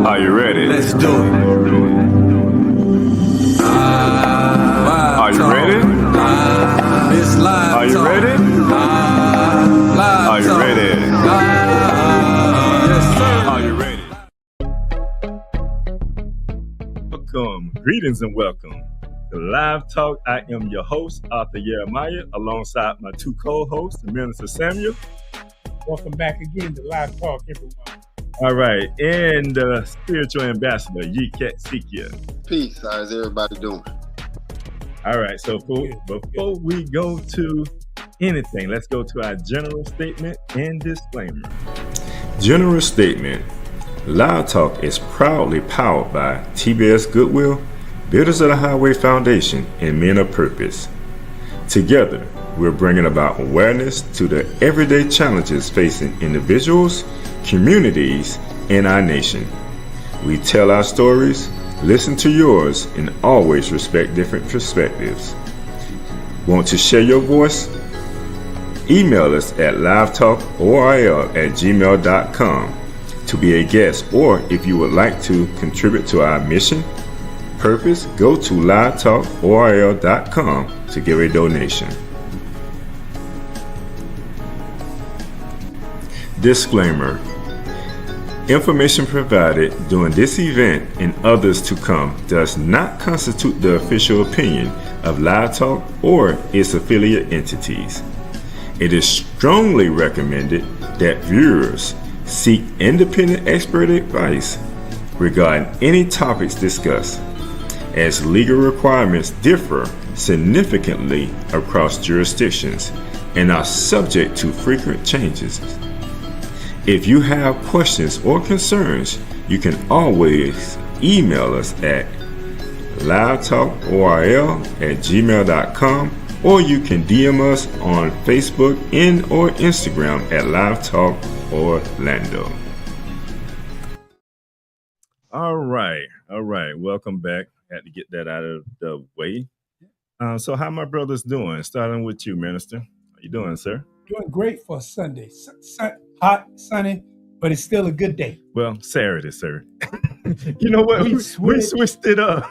Are you ready? Let's do it. Are you ready? It's live. Are you talk. ready? Live Are you talk. ready? Yes, sir. Are you ready? Welcome, greetings and welcome to Live Talk. I am your host, Arthur Jeremiah, alongside my two co-hosts, Minister Samuel. Welcome back again to Live Talk, everyone. All right, and the spiritual ambassador, Yisrael-Scott. Peace. How's everybody doing? All right, so before we go to anything, let's go to our general statement and disclaimer. General statement. Live Talk is proudly powered by TBS Goodwill, Builders of the Highway Foundation, and Men of Purpose. Together, we're bringing about awareness to the everyday challenges facing individuals, communities, and our nation. We tell our stories, listen to yours, and always respect different perspectives. Want to share your voice? Email us at livetalkorl@gmail.com to be a guest, or if you would like to contribute to our mission, purpose, go to livetalkorl.com to give a donation. Disclaimer. Information provided during this event and others to come does not constitute the official opinion of Live Talk or its affiliate entities. It is strongly recommended that viewers seek independent expert advice regarding any topics discussed, as legal requirements differ significantly across jurisdictions and are subject to frequent changes. If you have questions or concerns, you can always email us at livetalkorl@gmail.com, or you can DM us on Facebook and or Instagram at Live Talk Orlando. All right. Welcome back. Had to get that out of the way. So how my brothers doing? Starting with you, Minister. How you doing, sir? Doing great for Sunday. Hot, sunny, but it's still a good day. Well, Saturday, sir. You know what? We switched it up.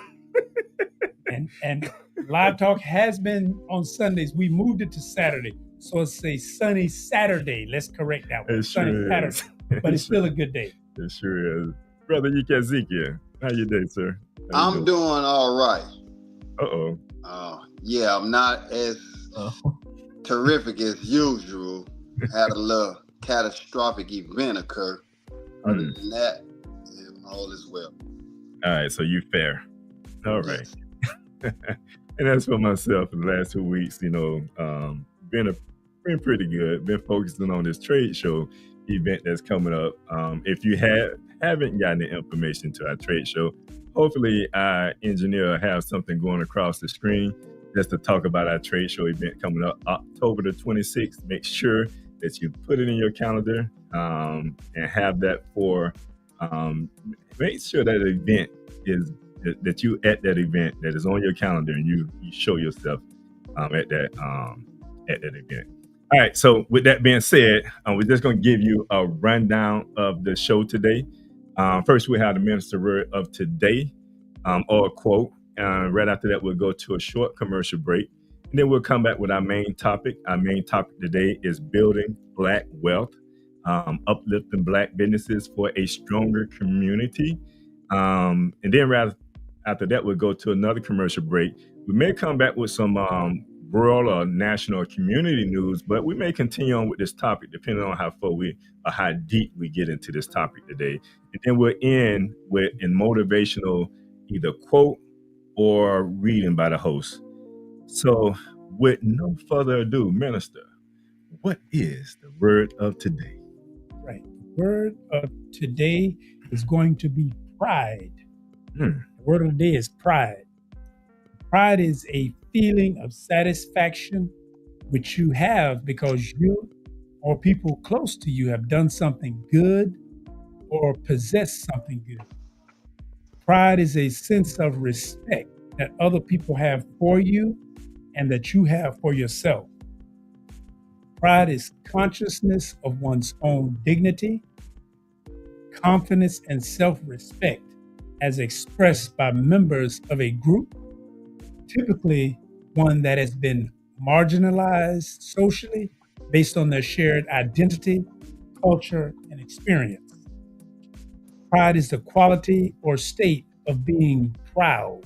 And Live Talk has been on Sundays. We moved it to Saturday. So it's a sunny Saturday. Let's correct that one. It Sunny sure Saturday. is. But it's still a good day. It sure is. Brother Ezekiel, how you doing, sir? I'm doing all right. Uh-oh. Yeah, I'm not as terrific as usual. Had a little catastrophic event occur. Other than that, all is well. All right, so you fair. All right. Yes. And as for myself, in the last 2 weeks, been pretty good. Been focusing on this trade show event that's coming up. If you haven't gotten the information to our trade show, hopefully our engineer will have something going across the screen just to talk about our trade show event coming up October the 26th. Make sure that you put it in your calendar and have that for, make sure that event is, that you at that event that is on your calendar and you show yourself at that event. All right, so with that being said, we're just going to give you a rundown of the show today. First, we have the minister word of today, or a quote. Right after that, we'll go to a short commercial break, and then we'll come back with our main topic. Our main topic today is building Black wealth, uplifting Black businesses for a stronger community. And then right after that, we'll go to another commercial break. We may come back with some rural or national or community news, but we may continue on with this topic depending on how how deep we get into this topic today. And then we'll end with a motivational either quote or reading by the host. So with no further ado, Minister, what is the word of today? Right. The word of today is going to be pride. The word of the day is pride. Pride is a feeling of satisfaction which you have because you or people close to you have done something good or possess something good. Pride is a sense of respect that other people have for you and that you have for yourself. Pride is consciousness of one's own dignity, confidence and self-respect as expressed by members of a group, typically one that has been marginalized socially based on their shared identity, culture, and experience. Pride is the quality or state of being proud.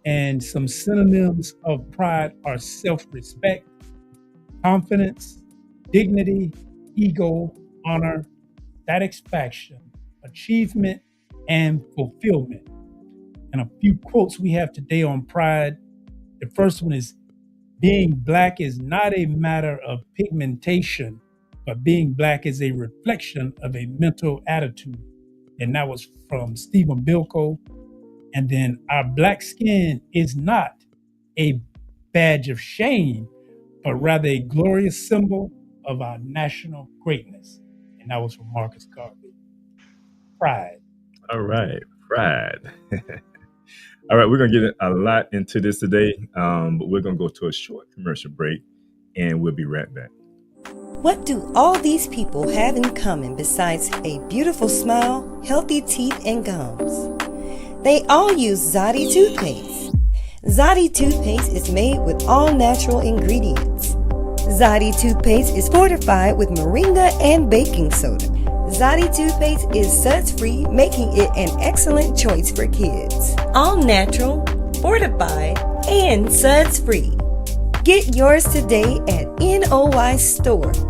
And some synonyms of pride are self-respect, confidence, dignity, ego, honor, satisfaction, achievement, and fulfillment. And a few quotes we have today on pride. The first one is, being Black is not a matter of pigmentation, but being Black is a reflection of a mental attitude. And that was from Stephen Bilko. And then, our Black skin is not a badge of shame, but rather a glorious symbol of our national greatness. And that was from Marcus Garvey. Pride. All right, pride. All right, we're going to get a lot into this today, but we're going to go to a short commercial break, and we'll be right back. What do all these people have in common besides a beautiful smile, healthy teeth, and gums? They all use Zadi toothpaste. Zadi toothpaste is made with all natural ingredients. Zadi toothpaste is fortified with moringa and baking soda. Zadi toothpaste is suds-free, making it an excellent choice for kids. All natural, fortified, and suds-free. Get yours today at noystore.com.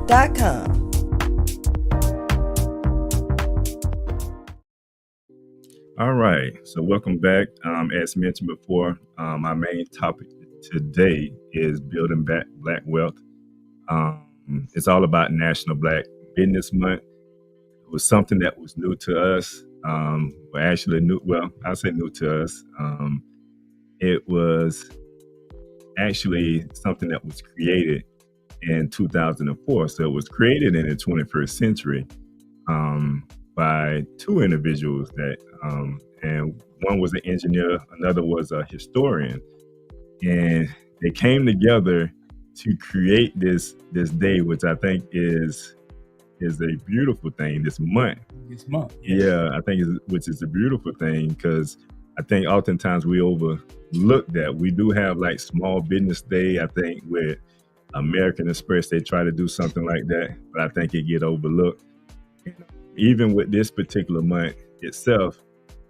All right, so welcome back. As mentioned before, my main topic today is building back Black wealth. It's all about National Black Business Month. It was something that was new to us. Actually new, well, I'll say new to us. It was actually something that was created in 2004. So it was created in the 21st century by two individuals that, and one was an engineer, another was a historian. And they came together to create this day, which I think is a beautiful thing. This month, Yes. yeah, I think which is a beautiful thing, because I think oftentimes we overlook that. We do have like Small Business Day. I think with American Express they try to do something like that, but I think it get overlooked. Even with this particular month itself,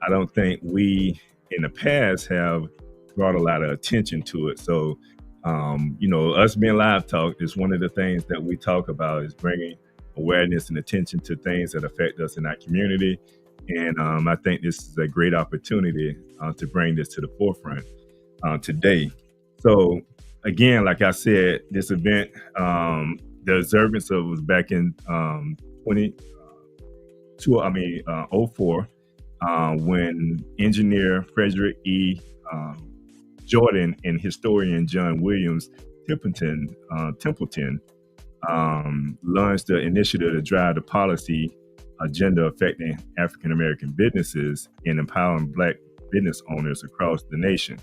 I don't think we in the past have brought a lot of attention to it. So, us being Live Talk is one of the things that we talk about, is bringing awareness and attention to things that affect us in our community. And I think this is a great opportunity to bring this to the forefront today. So again, like I said, this event, the observance of was back in 04, when engineer Frederick E. Jordan and historian John Williams Templeton launched the initiative to drive the policy agenda affecting African American businesses and empowering Black business owners across the nation.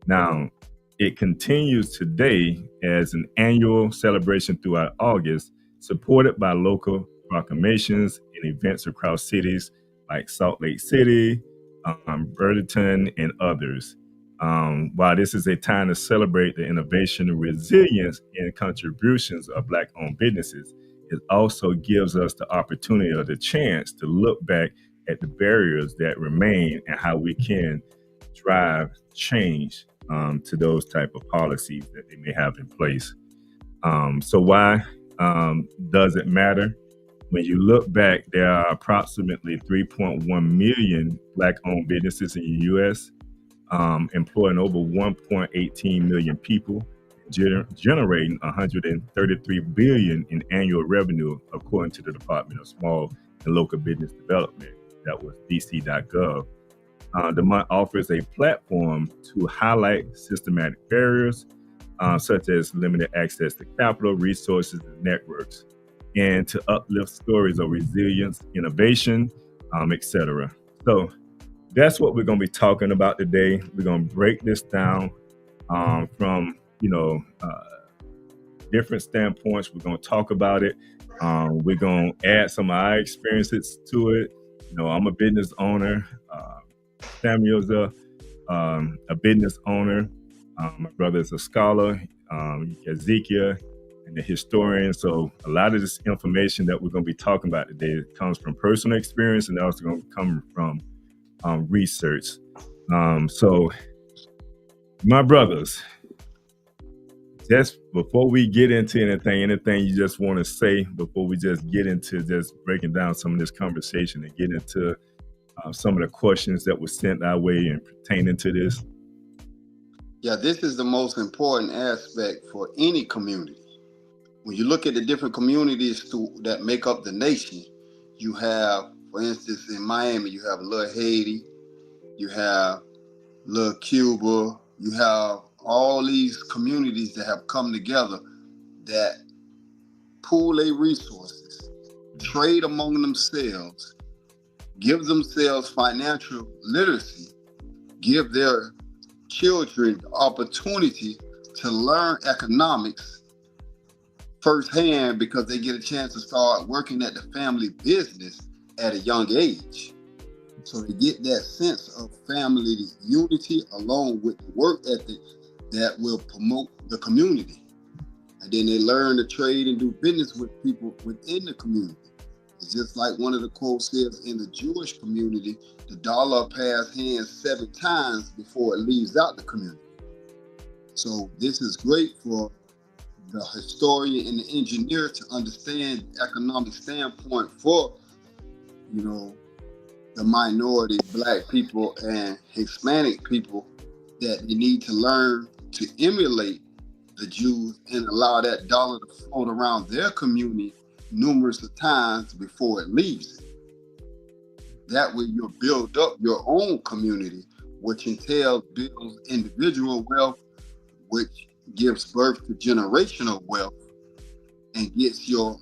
Now, it continues today as an annual celebration throughout August, supported by local proclamations and events across cities like Salt Lake City, Burlington, and others. While this is a time to celebrate the innovation, resilience, and contributions of Black-owned businesses, it also gives us the opportunity or the chance to look back at the barriers that remain and how we can drive change to those type of policies that they may have in place. So why does it matter? When you look back, there are approximately 3.1 million Black-owned businesses in the U.S., employing over 1.18 million people, generating 133 billion in annual revenue, according to the Department of Small and Local Business Development. That was dc.gov. The month offers a platform to highlight systematic barriers, such as limited access to capital, resources, and networks, and to uplift stories of resilience, innovation, etc. So that's what we're going to be talking about today. We're going to break this down from different standpoints. We're going to talk about it. We're going to add some of our experiences to it. You know, I'm a business owner. Samuel's a business owner. My brother is a scholar, Ezekiel, and a historian. So a lot of this information that we're going to be talking about today comes from personal experience and also going to come from research. So my brothers, just before we get into anything you just want to say before we just get into just breaking down some of this conversation and get into some of the questions that were sent our way and pertaining to this? Yeah, this is the most important aspect for any community. When you look at the different communities that make up the nation, you have, for instance, in Miami, you have little Haiti, you have little Cuba, you have all these communities that have come together that pool their resources, trade among themselves, give themselves financial literacy, give their children the opportunity to learn economics firsthand because they get a chance to start working at the family business at a young age. So they get that sense of family unity along with the work ethic that will promote the community. And then they learn to trade and do business with people within the community. It's just like one of the quotes says, in the Jewish community, the dollar pass hands 7 times before it leaves out the community. So this is great for the historian and the engineer to understand the economic standpoint for, you know, the minority, Black people and Hispanic people, that they need to learn to emulate the Jews and allow that dollar to float around their community numerous of times before it leaves it. That way you'll build up your own community, which entails builds individual wealth, which gives birth to generational wealth and gets your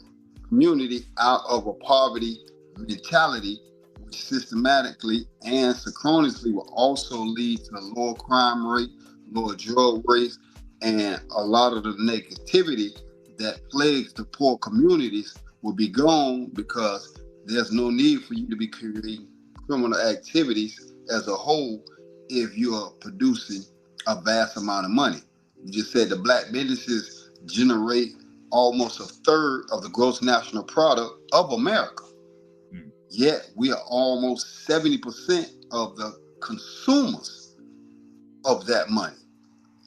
community out of a poverty mentality, which systematically and synchronously will also lead to a lower crime rate, lower drug rates, and a lot of the negativity that plagues the poor communities will be gone because there's no need for you to be creating criminal activities as a whole if you are producing a vast amount of money. You just said the Black businesses generate almost 1/3 of the gross national product of America. Yet we are almost 70% of the consumers of that money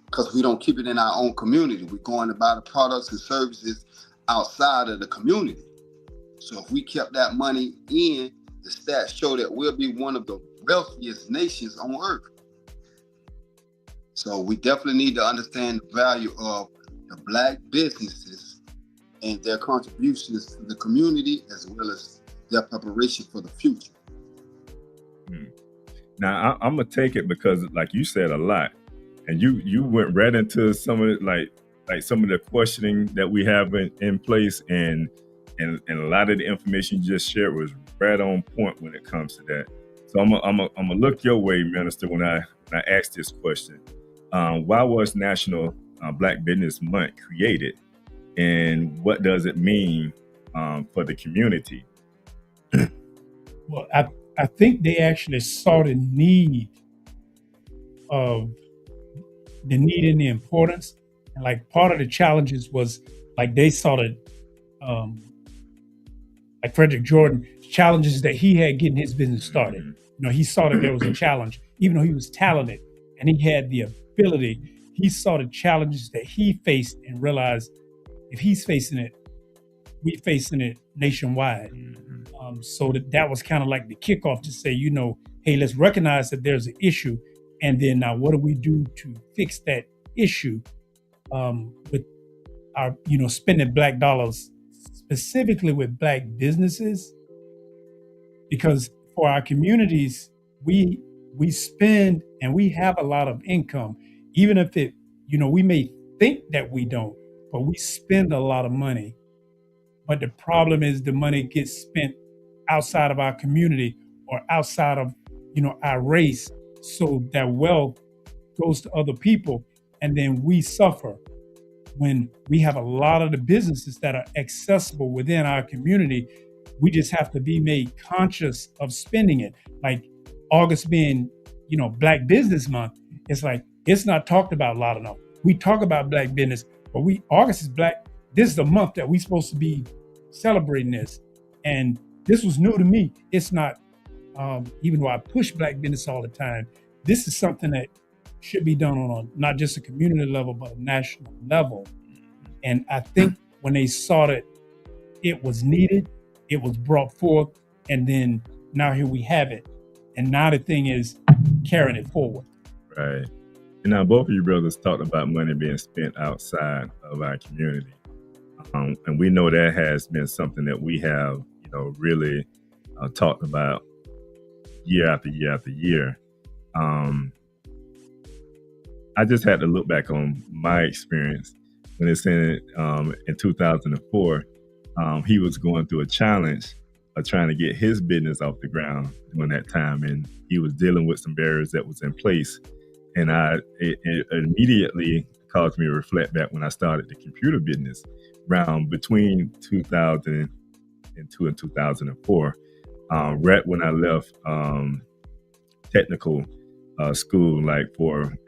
because we don't keep it in our own community. We're going to buy the products and services outside of the community. So if we kept that money in, the stats show that we'll be one of the wealthiest nations on earth. So we definitely need to understand the value of the Black businesses and their contributions to the community as well as their preparation for the future. Now I'm gonna take it because, like you said a lot, and you went right into some of it, like some of the questioning that we have in place, and a lot of the information you just shared was right on point when it comes to that. So I'm gonna look your way, Minister, when I ask this question. Why was National Black Business Month created, and what does it mean for the community? Well, I think they actually saw the need and the importance. And like part of the challenges was like they saw that like Frederick Jordan, challenges that he had getting his business started. You know, he saw that there was a challenge, even though he was talented and he had the ability. He saw the challenges that he faced and realized if he's facing it, we facing it nationwide. So that was kind of like the kickoff to say, you know, hey, let's recognize that there's an issue. And then now what do we do to fix that issue with our, you know, spending Black dollars, specifically with Black businesses? Because for our communities, we spend and we have a lot of income, even if it, you know, we may think that we don't, but we spend a lot of money. But the problem is the money gets spent outside of our community or outside of, you know, our race. So that wealth goes to other people and then we suffer when we have a lot of the businesses that are accessible within our community. We just have to be made conscious of spending it. Like August being, Black Business Month, it's like, it's not talked about a lot enough. We talk about Black business, but August is Black. This is the month that we're supposed to be celebrating this. And this was new to me. It's not, even though I push Black business all the time, this is something that should be done on not just a community level, but a national level. And I think when they saw that it was needed, it was brought forth, and then now here we have it. And now the thing is carrying it forward. Right. And now both of you brothers talked about money being spent outside of our community. And we know that has been something that we have, really talked about year after year after year. I just had to look back on my experience when it's in 2004. He was going through a challenge of trying to get his business off the ground during that time, and he was dealing with some barriers that was in place. And it immediately caused me to reflect back when I started the computer business around between 2002 and 2004, right when I left technical school,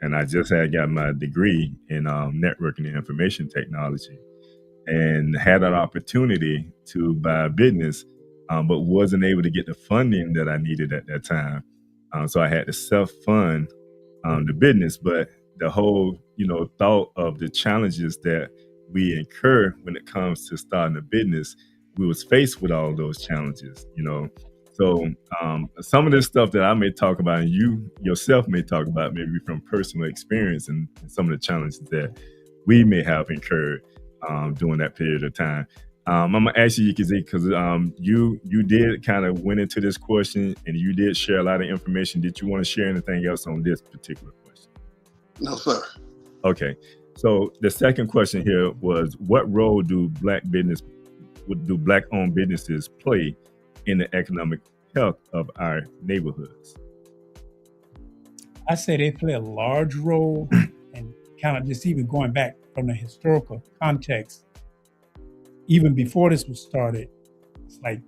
and I just had got my degree in networking and information technology, and had an opportunity to buy a business, but wasn't able to get the funding that I needed at that time. So I had to self-fund the business. But the whole, thought of the challenges that we incur when it comes to starting a business, we was faced with all those challenges, So some of this stuff that I may talk about, and you yourself may talk about, maybe from personal experience, and some of the challenges that we may have incurred during that period of time. I'm gonna ask you, Yikazee, because you did kind of went into this question, and you did share a lot of information. Did you want to share anything else on this particular question? No, sir. Okay. So the second question here was, what role do Black-owned businesses play in the economic health of our neighborhoods? I say they play a large role, and kind of just even going back from the historical context, even before this was started, it's like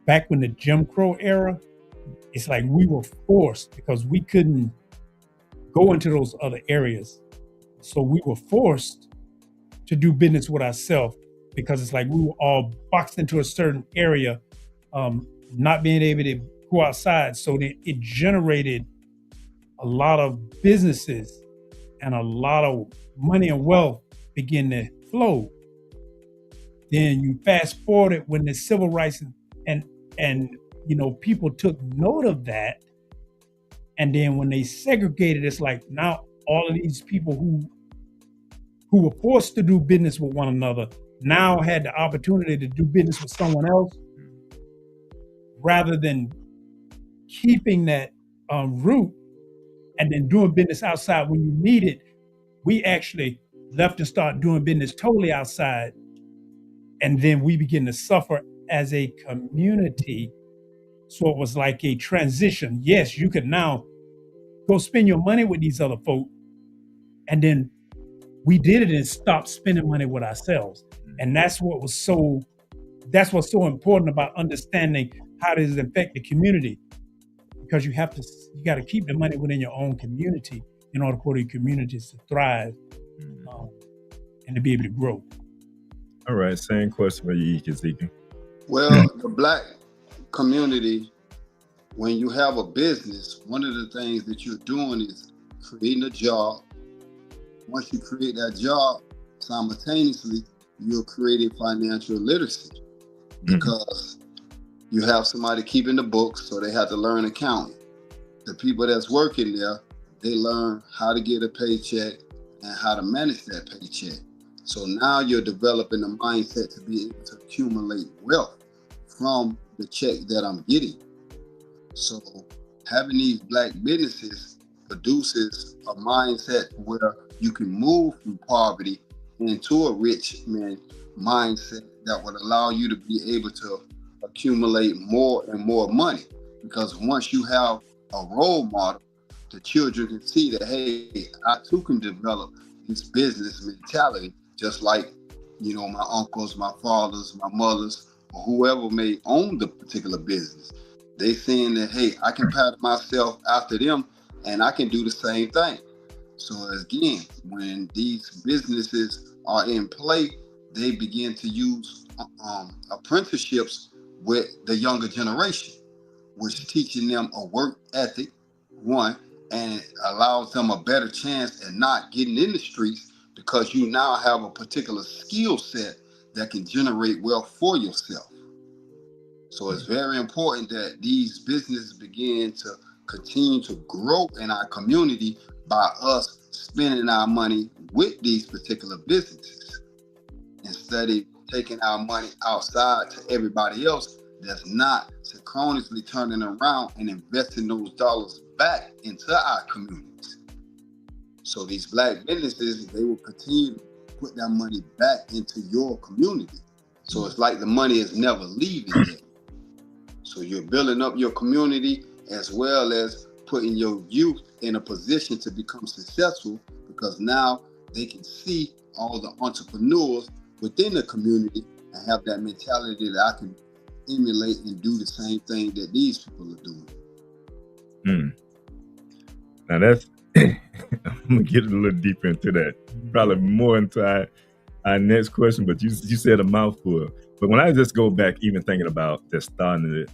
back when the Jim Crow era, it's like we were forced because we couldn't go into those other areas. So we were forced to do business with ourselves because it's like we were all boxed into a certain area, not being able to go outside. So it generated a lot of businesses, and a lot of money and wealth begin to flow. Then you fast forward it when the civil rights and people took note of that. And then when they segregated, it's like now all of these people who were forced to do business with one another now had the opportunity to do business with someone else, rather than keeping that root and then doing business outside when you need it. We actually left and started doing business totally outside. And then we begin to suffer as a community. So it was like a transition. Yes, you could now go spend your money with these other folk. And then we did it and stopped spending money with ourselves. And that's what's so important about understanding how does it affect the community. Because you got to keep the money within your own community in order for the communities to thrive and to be able to grow. All right, same question for you, Yikazee. Well, the Black community, when you have a business, one of the things that you're doing is creating a job. Once you create that job, simultaneously, you're creating financial literacy, because you have somebody keeping the books, so they have to learn accounting. The people that's working there, they learn how to get a paycheck and how to manage that paycheck. So now you're developing a mindset to be able to accumulate wealth from the check that I'm getting. So having these Black businesses produces a mindset where you can move from poverty into a rich man mindset that would allow you to be able to accumulate more and more money. Because once you have a role model, the children can see that, hey, I too can develop this business mentality, just like, you know, my uncles, my fathers, my mothers, or whoever may own the particular business. They saying that, hey, I can pattern myself after them and I can do the same thing. So again, when these businesses are in play, they begin to use apprenticeships with the younger generation, which teaching them a work ethic, one, and it allows them a better chance at not getting in the streets because you now have a particular skill set that can generate wealth for yourself. So it's very important that these businesses begin to continue to grow in our community by us spending our money with these particular businesses instead of taking our money outside to everybody else that's not synchronously turning around and investing those dollars back into our communities. So these black businesses, they will continue to put that money back into your community. So it's like the money is never leaving there. So you're building up your community as well as putting your youth in a position to become successful, because now they can see all the entrepreneurs within the community and have that mentality that I can emulate and do the same thing that these people are doing. Now that's, I'm gonna get a little deeper into that, probably more into our next question, but you said a mouthful. But when I just go back, even thinking about the starting the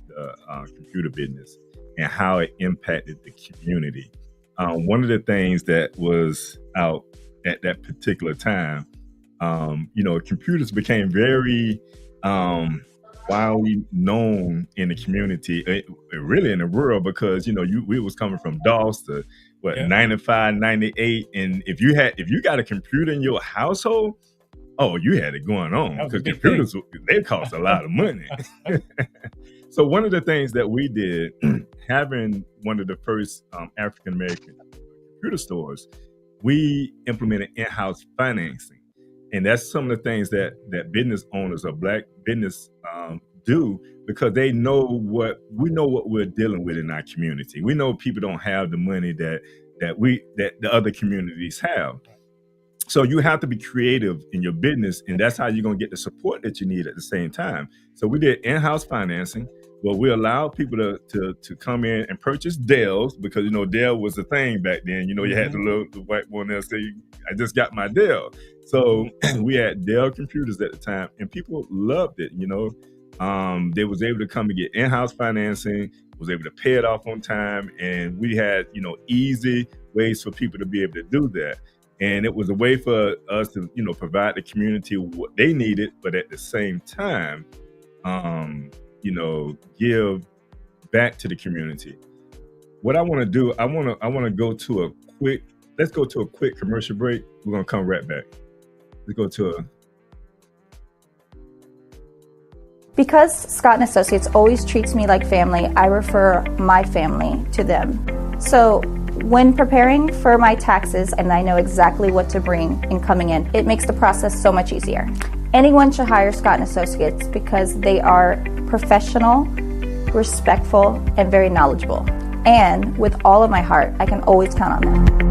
computer business and how it impacted the community, one of the things that was out at that particular time, you know, computers became very widely known in the community, really in the world, because, you know, we was coming from DOS to 95, 98, and if you got a computer in your household, oh, you had it going on, because computers, they cost a lot of money. So one of the things that we did, having one of the first African-American computer stores, we implemented in-house financing. And that's some of the things that business owners or black business do, because they know what we're dealing with in our community. We know people don't have the money that the other communities have. So you have to be creative in your business, and that's how you're going to get the support that you need at the same time. So we did in-house financing, where we allowed people to come in and purchase Dells, because, you know, Dell was the thing back then. You know, you had the white one there say, I just got my Dell. So we had Dell computers at the time, and people loved it. You know, they was able to come and get in-house financing, was able to pay it off on time, and we had, you know, easy ways for people to be able to do that. And it was a way for us to, you know, provide the community what they needed, but at the same time, you know, give back to the community. What I want to do, I want to go to let's go to a quick commercial break. We're going to come right back. Let's go to Because Scott & Associates always treats me like family, I refer my family to them. So when preparing for my taxes, and I know exactly what to bring in coming in, it makes the process so much easier. Anyone should hire Scott & Associates because they are professional, respectful, and very knowledgeable. And with all of my heart, I can always count on them.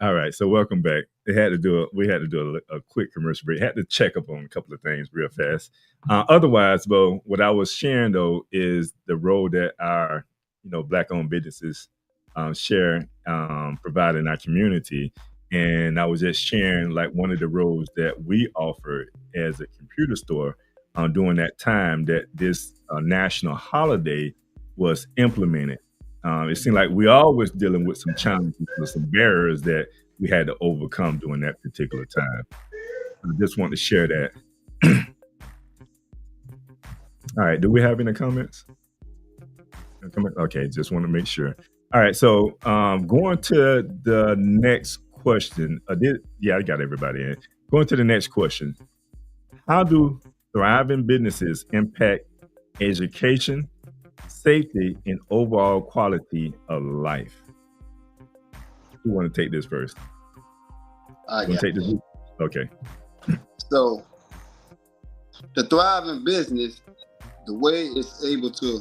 All right, so welcome back. We had to do a quick commercial break. Had to check up on a couple of things real fast. Otherwise, though, what I was sharing though is the role that our, you know, black-owned businesses share, provide in our community. And I was just sharing like one of the roles that we offered as a computer store during that time that this national holiday was implemented. It seemed like we always dealing with some challenges, with some barriers that we had to overcome during that particular time. I just want to share that. All right, do we have any comments? Okay, just want to make sure. All right, so going to the next question. I got everybody in. Going to the next question. How do thriving businesses impact education, safety, and overall quality of life? Who want to take this first? I Want to take this? Okay. So the thriving business, the way it's able to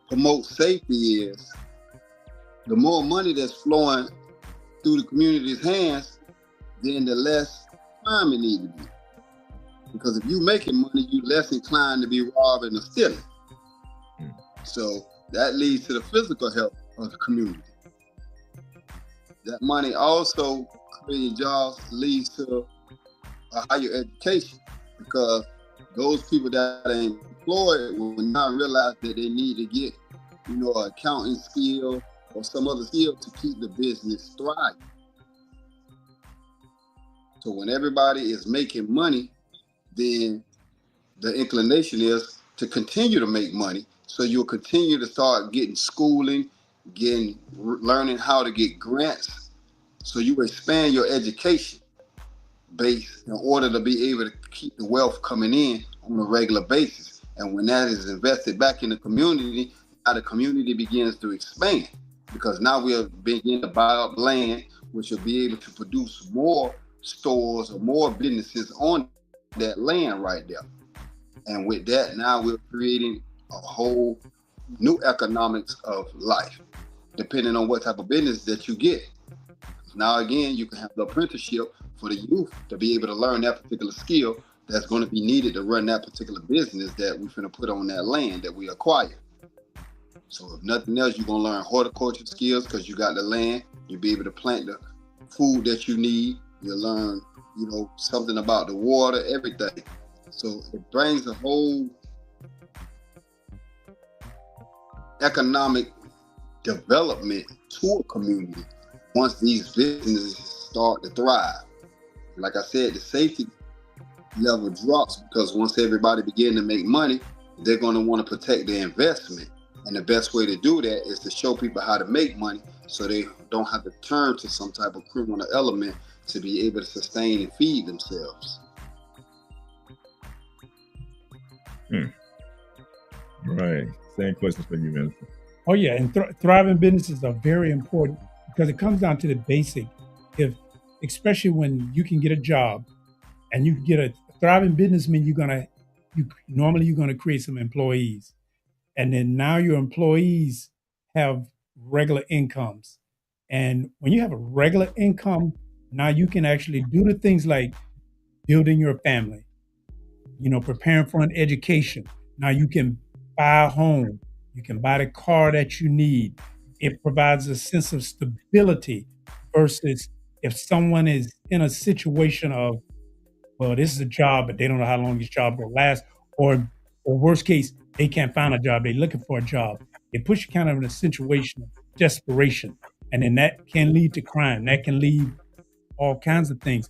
promote safety is the more money that's flowing through the community's hands, then the less crime it needs to be. Because if you're making money, you're less inclined to be robbing or stealing. So that leads to the physical health of the community. That money also creating jobs leads to a higher education, because those people that are employed will now realize that they need to get, an accounting skill or some other skill to keep the business thriving. So when everybody is making money, then the inclination is to continue to make money. So you'll continue to start getting schooling, learning how to get grants. So you expand your education base in order to be able to keep the wealth coming in on a regular basis. And when that is invested back in the community, now the community begins to expand, because now we'll begin to buy up land, which will be able to produce more stores or more businesses on that land right there. And with that, now we're creating a whole new economics of life, depending on what type of business that you get. Now, again, you can have the apprenticeship for the youth to be able to learn that particular skill that's going to be needed to run that particular business that we're going to put on that land that we acquire. So if nothing else, you're going to learn horticulture skills because you got the land. You'll be able to plant the food that you need. You'll learn, something about the water, everything. So it brings a whole economic development to a community once these businesses start to thrive. Like I said, the safety level drops because once everybody begin to make money, they're going to want to protect their investment. And the best way to do that is to show people how to make money so they don't have to turn to some type of criminal element to be able to sustain and feed themselves. Right. Same question for you, Minister. Oh, yeah. And thriving businesses are very important because it comes down to the basic. Especially when you can get a job and you get a thriving business, means you're going to create some employees. And then now your employees have regular incomes. And when you have a regular income, now you can actually do the things like building your family, preparing for an education. Now you can buy a home. You can buy the car that you need. It provides a sense of stability versus if someone is in a situation of, well, this is a job, but they don't know how long this job will last, or worst case, they can't find a job. They're looking for a job. It puts you kind of in a situation of desperation. And then that can lead to crime. That can lead all kinds of things.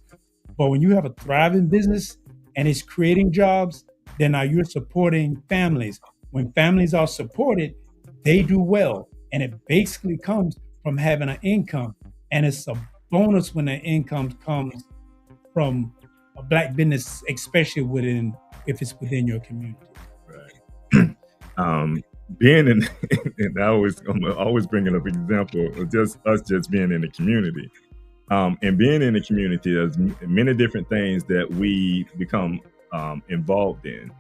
But when you have a thriving business and it's creating jobs, then now you're supporting families. When families are supported, they do well. And it basically comes from having an income. And it's a bonus when the income comes from a Black business, especially if it's within your community. Right. Being in, and I'm always bringing up an example of just being in the community. And being in the community, there's many different things that we become involved in,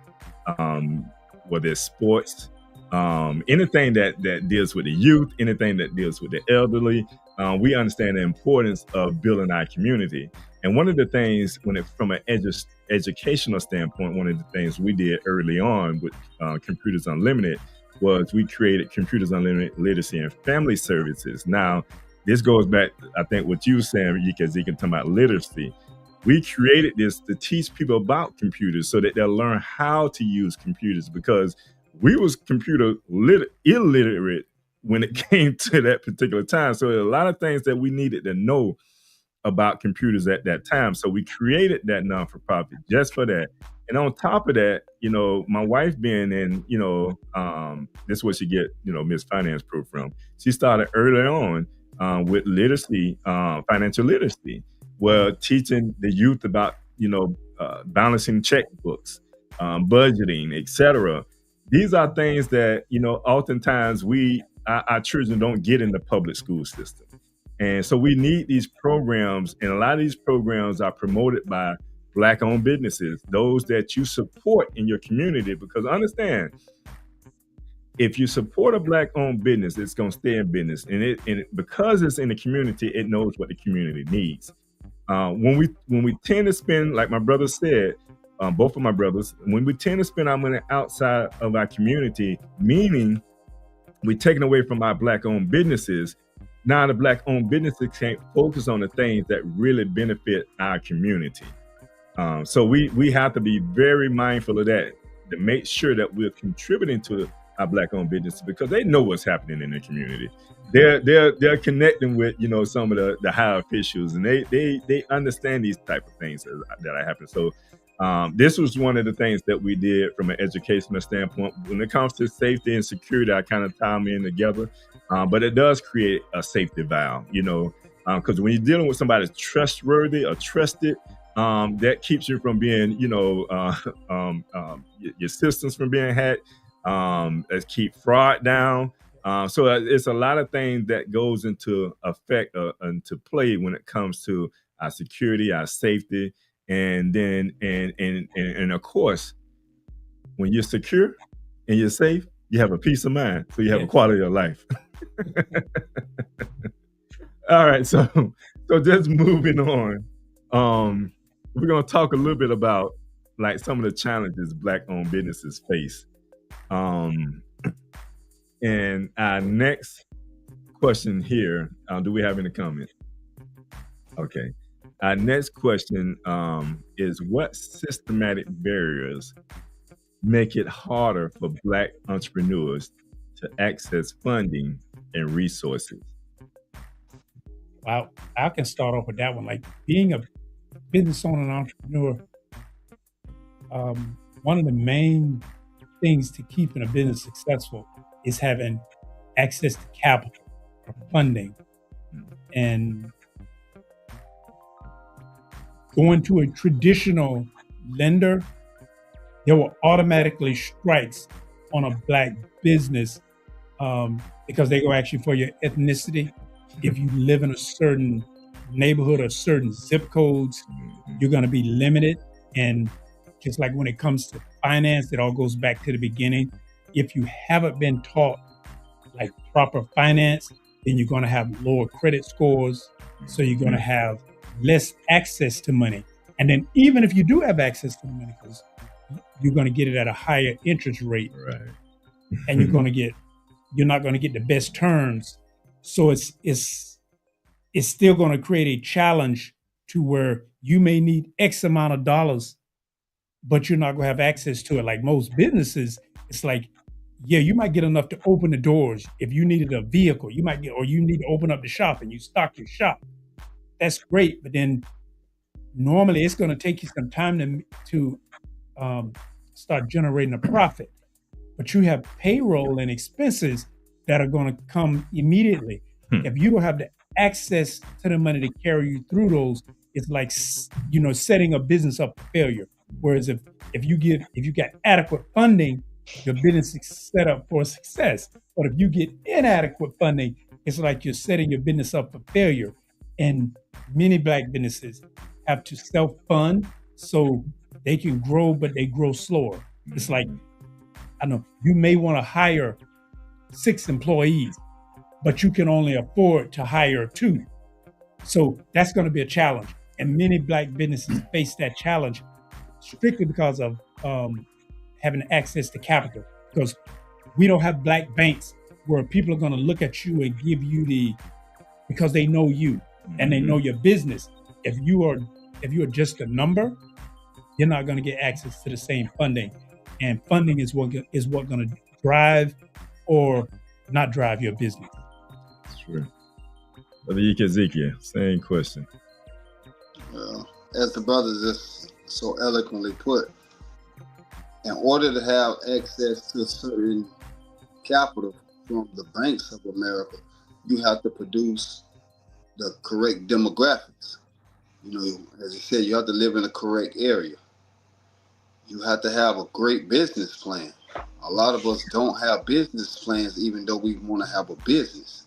whether it's sports, anything that deals with the youth, anything that deals with the elderly. We understand the importance of building our community. And one of the things, from an educational standpoint, one of the things we did early on with Computers Unlimited was we created Computers Unlimited Literacy and Family Services. Now, this goes back, I think, what you were saying, because you can talk about literacy. We created this to teach people about computers so that they'll learn how to use computers, because we was computer illiterate when it came to that particular time. So there are a lot of things that we needed to know about computers at that time. So we created that non-for-profit just for that. And on top of that, my wife being in, this is what she get, Miss Finance Pro from. She started early on with literacy, financial literacy, where teaching the youth about, balancing checkbooks, budgeting, etc. These are things that, oftentimes our children don't get in the public school system. And so we need these programs, and a lot of these programs are promoted by Black-owned businesses, those that you support in your community. Because understand, if you support a Black-owned business, it's going to stay in business, and because it's in the community, it knows what the community needs. When we tend to spend, like my brother said, both of my brothers, when we tend to spend our money outside of our community, meaning we're taking away from our Black-owned businesses. Now the Black-owned businesses can't focus on the things that really benefit our community. So we have to be very mindful of that, to make sure that we're contributing to our Black-owned businesses, because they know what's happening in the community. They're connecting with some of the higher officials, and they understand these type of things that are happening. So this was one of the things that we did from an educational standpoint. When it comes to safety and security, I kind of tie them in together, but it does create a safety valve, because when you're dealing with somebody that's trustworthy or trusted, that keeps you from being, your systems from being hacked. Let's keep fraud down. So it's a lot of things that goes into effect, into play when it comes to our security, our safety, and then and of course, when you're secure and you're safe, you have a peace of mind, so you have a quality of life. All right, so just moving on, we're gonna talk a little bit about like some of the challenges Black-owned businesses face. And our next question here, do we have any comments? Okay. Our next question is, what systematic barriers make it harder for Black entrepreneurs to access funding and resources? Well, I can start off with that one. Like, being a business owner and entrepreneur, one of the main things to keeping a business successful is having access to capital or funding. And going to a traditional lender, there were automatically strikes on a Black business because they go actually for your ethnicity. If you live in a certain neighborhood or certain zip codes, you're going to be limited. And just like when it comes to finance, it all goes back to the beginning. If you haven't been taught like proper finance, then you're going to have lower credit scores. So you're going to have less access to money. And then even if you do have access to the money, because you're going to get it at a higher interest rate, right? And you're not going to get the best terms. So it's still going to create a challenge to where you may need X amount of dollars, but you're not going to have access to it. Like most businesses, it's like, yeah, you might get enough to open the doors. If you needed a vehicle, you might get, or you need to open up the shop and you stock your shop. That's great. But then normally it's going to take you some time to start generating a profit. But you have payroll and expenses that are going to come immediately. If you don't have the access to the money to carry you through those, it's like, setting a business up for failure. Whereas if you got adequate funding, your business is set up for success. But if you get inadequate funding, it's like you're setting your business up for failure. And many Black businesses have to self-fund so they can grow, but they grow slower. It's like, I know you may want to hire 6 employees, but you can only afford to hire 2. So that's going to be a challenge. And many Black businesses face that challenge strictly because of having access to capital. Because we don't have Black banks where people are going to look at you and give you because they know you and they know your business. If you are just a number, you're not going to get access to the same funding. And funding is what going to drive or not drive your business. Sure. Brother Ezekiel, same question. Well, as the brother just so eloquently put, in order to have access to certain capital from the banks of America, you have to produce the correct demographics. As you said, you have to live in a correct area. You have to have a great business plan. A lot of us don't have business plans, even though we want to have a business.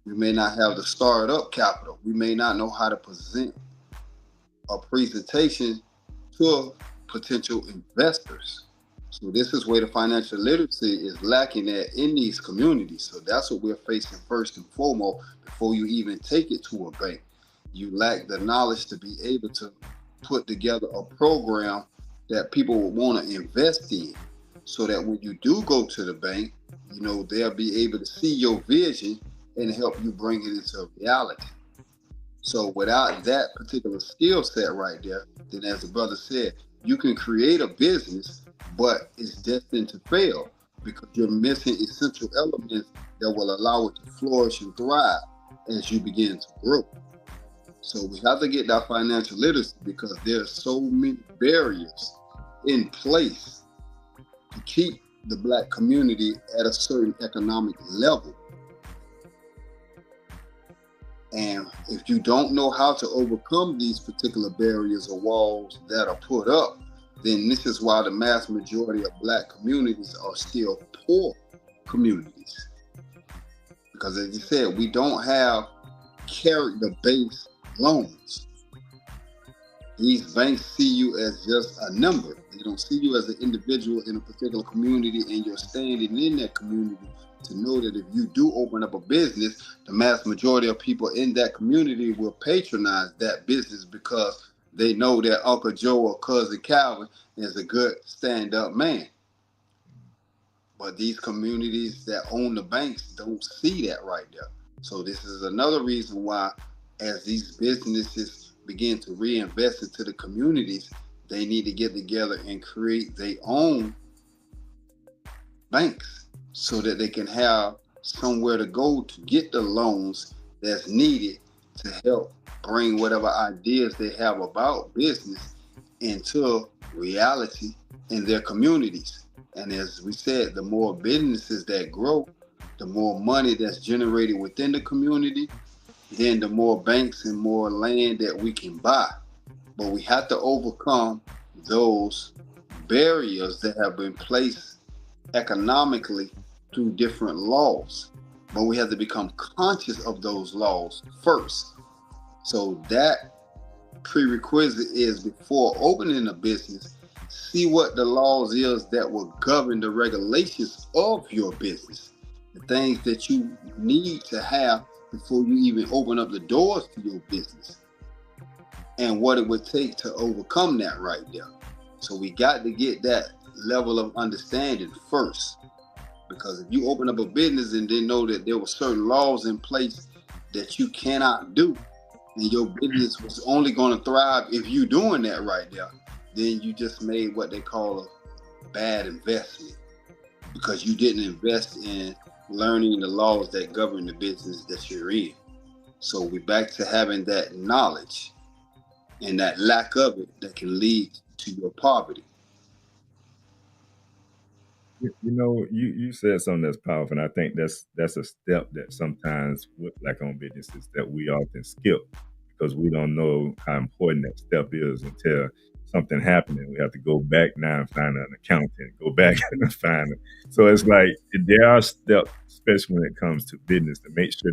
We may not have the startup capital. We may not know how to present a presentation to potential investors. So this is where the financial literacy is lacking at in these communities. So that's what we're facing first and foremost before you even take it to a bank. You lack the knowledge to be able to put together a program that people would want to invest in, so that when you do go to the bank, you know, they'll be able to see your vision and help you bring it into reality. So without that particular skill set right there, then as the brother said, you can create a business, but it's destined to fail because you're missing essential elements that will allow it to flourish and thrive as you begin to grow. So we have to get that financial literacy because there's so many barriers in place to keep the Black community at a certain economic level. And if you don't know how to overcome these particular barriers or walls that are put up, then this is why the mass majority of Black communities are still poor communities. Because as you said, we don't have character-based loans. These banks see you as just a number. They don't see you as an individual in a particular community, and you're standing in that community to know that if you do open up a business, the mass majority of people in that community will patronize that business because they know that Uncle Joe or Cousin Calvin is a good stand-up man. But these communities that own the banks don't see that right there. So this is another reason why, as these businesses begin to reinvest into the communities, they need to get together and create their own banks so that they can have somewhere to go to get the loans that's needed to help bring whatever ideas they have about business into reality in their communities. And as we said, the more businesses that grow, the more money that's generated within the community, then the more banks and more land that we can buy. But we have to overcome those barriers that have been placed economically through different laws. But we have to become conscious of those laws first. So that prerequisite is, before opening a business, see what the laws is that will govern the regulations of your business, the things that you need to have before you even open up the doors to your business, and what it would take to overcome that right there. So we got to get that level of understanding first, because if you open up a business and then know that there were certain laws in place that you cannot do, and your business was only going to thrive if you doing that right there, then you just made what they call a bad investment, because you didn't invest in learning the laws that govern the business that you're in. So we're back to having that knowledge, and that lack of it that can lead to your poverty. You know, you said something that's powerful, and I think that's a step that sometimes with Black-owned businesses that we often skip, because we don't know how important that step is until something happened and we have to go back now and find an accountant, go back and find it. So it's like there are steps, especially when it comes to business, to make sure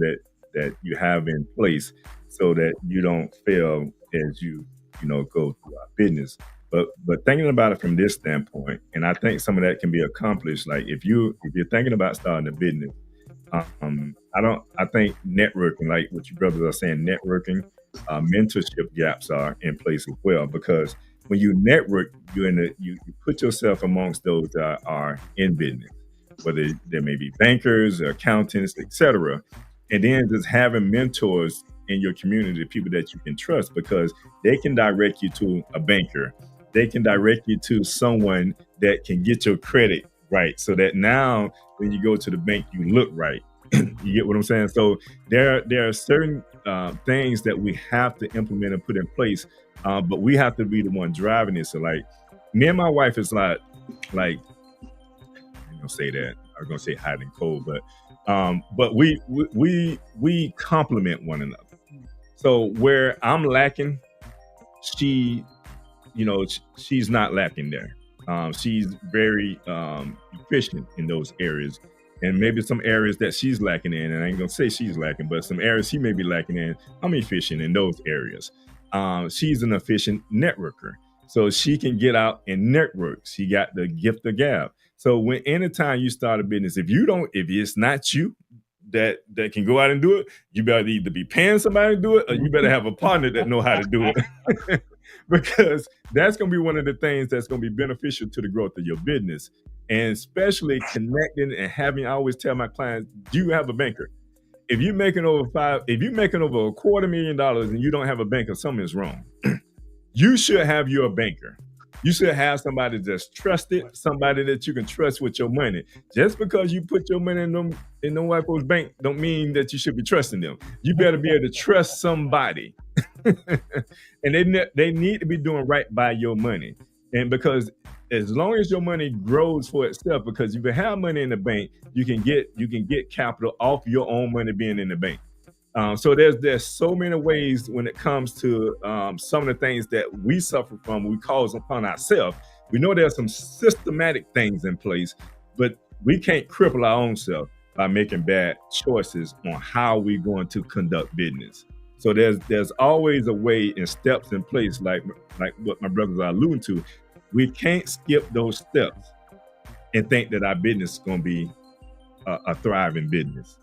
that you have in place so that you don't fail as you go through our business. But thinking about it from this standpoint, and I think some of that can be accomplished. Like if you're thinking about starting a business, I think networking, like what you brothers are saying, networking, mentorship gaps are in place as well, because when you network, you put yourself amongst those that are in business, whether there may be bankers, accountants, etc. And then just having mentors in your community, people that you can trust, because they can direct you to a banker. They can direct you to someone that can get your credit right, so that now when you go to the bank, you look right. You get what I'm saying? So there are certain things that we have to implement and put in place, but we have to be the one driving it. So like me and my wife is like I'm gonna say that. I was gonna say hot and cold, but we complement one another. So where I'm lacking, she's not lacking there. She's very efficient in those areas. and maybe some areas that she's lacking in, and I ain't gonna say she's lacking, but some areas she may be lacking in, I'm efficient in those areas. She's an efficient networker, so she can get out and network. She got the gift of gab. So when anytime you start a business, if it's not you that can go out and do it, you better either be paying somebody to do it, or you better have a partner that know how to do it. Because that's going to be one of the things that's going to be beneficial to the growth of your business, and especially connecting and having. I always tell my clients, do you have a banker? If you're making over $250,000 and you don't have a banker, something is wrong. You should have your banker. You should have somebody that's trusted, somebody that you can trust with your money. Just because you put your money in no white folks bank don't mean that you should be trusting them. You better be able to trust somebody. And they need to be doing right by your money. And because as long as your money grows for itself, because if you have money in the bank, you can get capital off your own money being in the bank. So there's so many ways when it comes to some of the things that we suffer from, we cause upon ourselves. We know there's some systematic things in place, but we can't cripple our own self by making bad choices on how we're going to conduct business. So there's always a way and steps in place, like what my brothers are alluding to. We can't skip those steps and think that our business is going to be a thriving business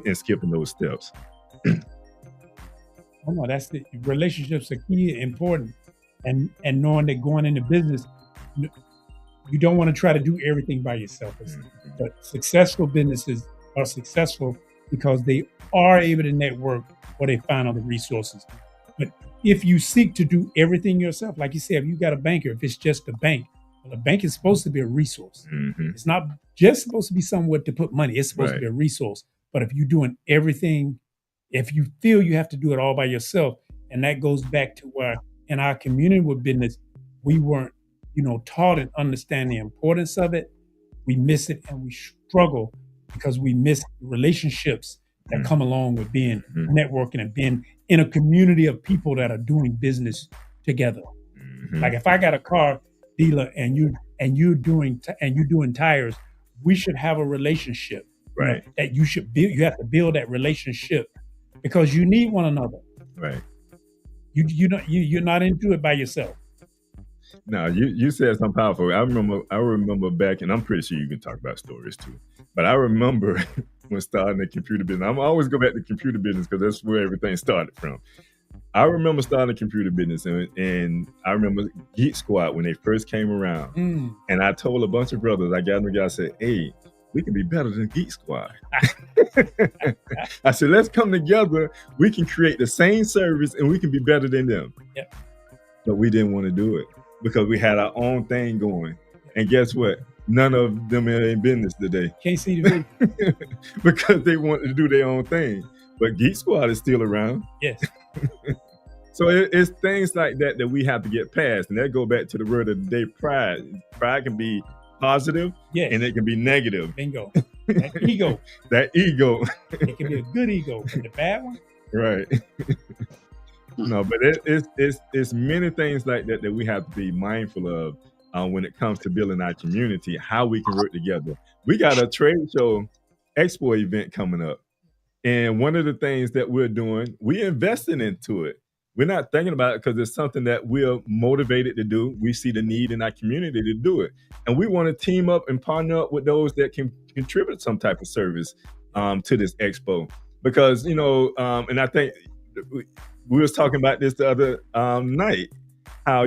and skipping those steps. Oh no, that's the relationships are key and important, and knowing that going into business, you don't want to try to do everything by yourself. But successful businesses are successful because they are able to network or they find other resources. But if you seek to do everything yourself, like you said, if you got a banker, if it's just a bank, well, a bank is supposed to be a resource. Mm-hmm. It's not just supposed to be somewhere to put money. It's supposed to be a resource. But if you're doing everything, if you feel you have to do it all by yourself, and that goes back to where in our community with business, we weren't, taught and understand the importance of it. We miss it and we struggle because we miss relationships that come along with being networking and being in a community of people that are doing business together. Mm-hmm. Like if I got a car dealer and you're doing tires, we should have a relationship. Right. That you should build. You have to build that relationship because you need one another. Right. You're not into it by yourself. No, you said something powerful. I remember back, and I'm pretty sure you can talk about stories too. But I remember when starting the computer business. I'm always go back to computer business because that's where everything started from. I remember starting a computer business, and I remember Geek Squad when they first came around. And I told a bunch of brothers, I got them together, I said, hey, we can be better than Geek Squad. I said, let's come together. We can create the same service and we can be better than them. Yep. But we didn't want to do it because we had our own thing going. And guess what? None of them are in business today. Can't see the video. Because they wanted to do their own thing. But Geek Squad is still around. Yes. So it's things like that we have to get past. And that go back to the word of the day, pride. Pride can be positive, yes, and it can be negative. Bingo. That ego. That ego. It can be a good ego, but the bad one. Right. No, but it's many things like that we have to be mindful of when it comes to building our community, how we can work together. We got a trade show expo event coming up. And one of the things that we're doing, we're investing into it. We're not thinking about it because it's something that we're motivated to do. We see the need in our community to do it. And we want to team up and partner up with those that can contribute some type of service to this expo. Because, and I think we was talking about this the other night, how,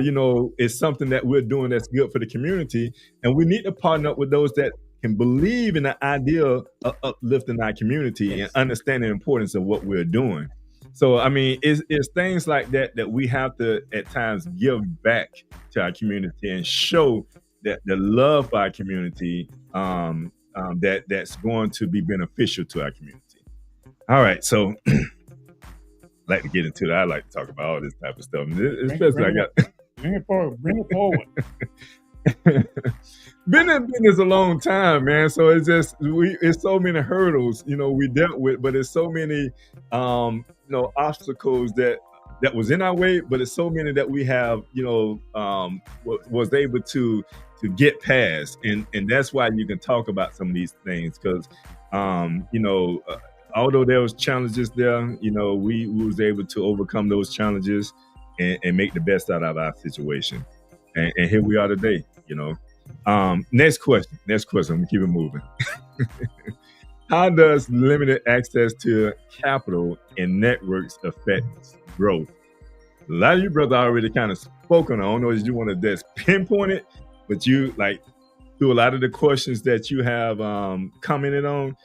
it's something that we're doing that's good for the community. And we need to partner up with those that can believe in the idea of uplifting our community, yes, and understand the importance of what we're doing. So, I mean, it's things like that we have to, at times, give back to our community and show that the love for our community that's going to be beneficial to our community. All right, so I'd like to get into that. I like to talk about all this type of stuff. Bring it forward. Been in business a long time, man. So it's just it's so many hurdles, we dealt with, but it's so many obstacles that that was in our way, but it's so many that we have, was able to get past, and that's why you can talk about some of these things, because although there was challenges there, we was able to overcome those challenges and make the best out of our situation, and here we are today. Next question. I'm gonna keep it moving. How does limited access to capital and networks affect growth? A lot of you brothers already kind of spoken on. I don't know if you want to just pinpoint it, but you through a lot of the questions that you have commented on,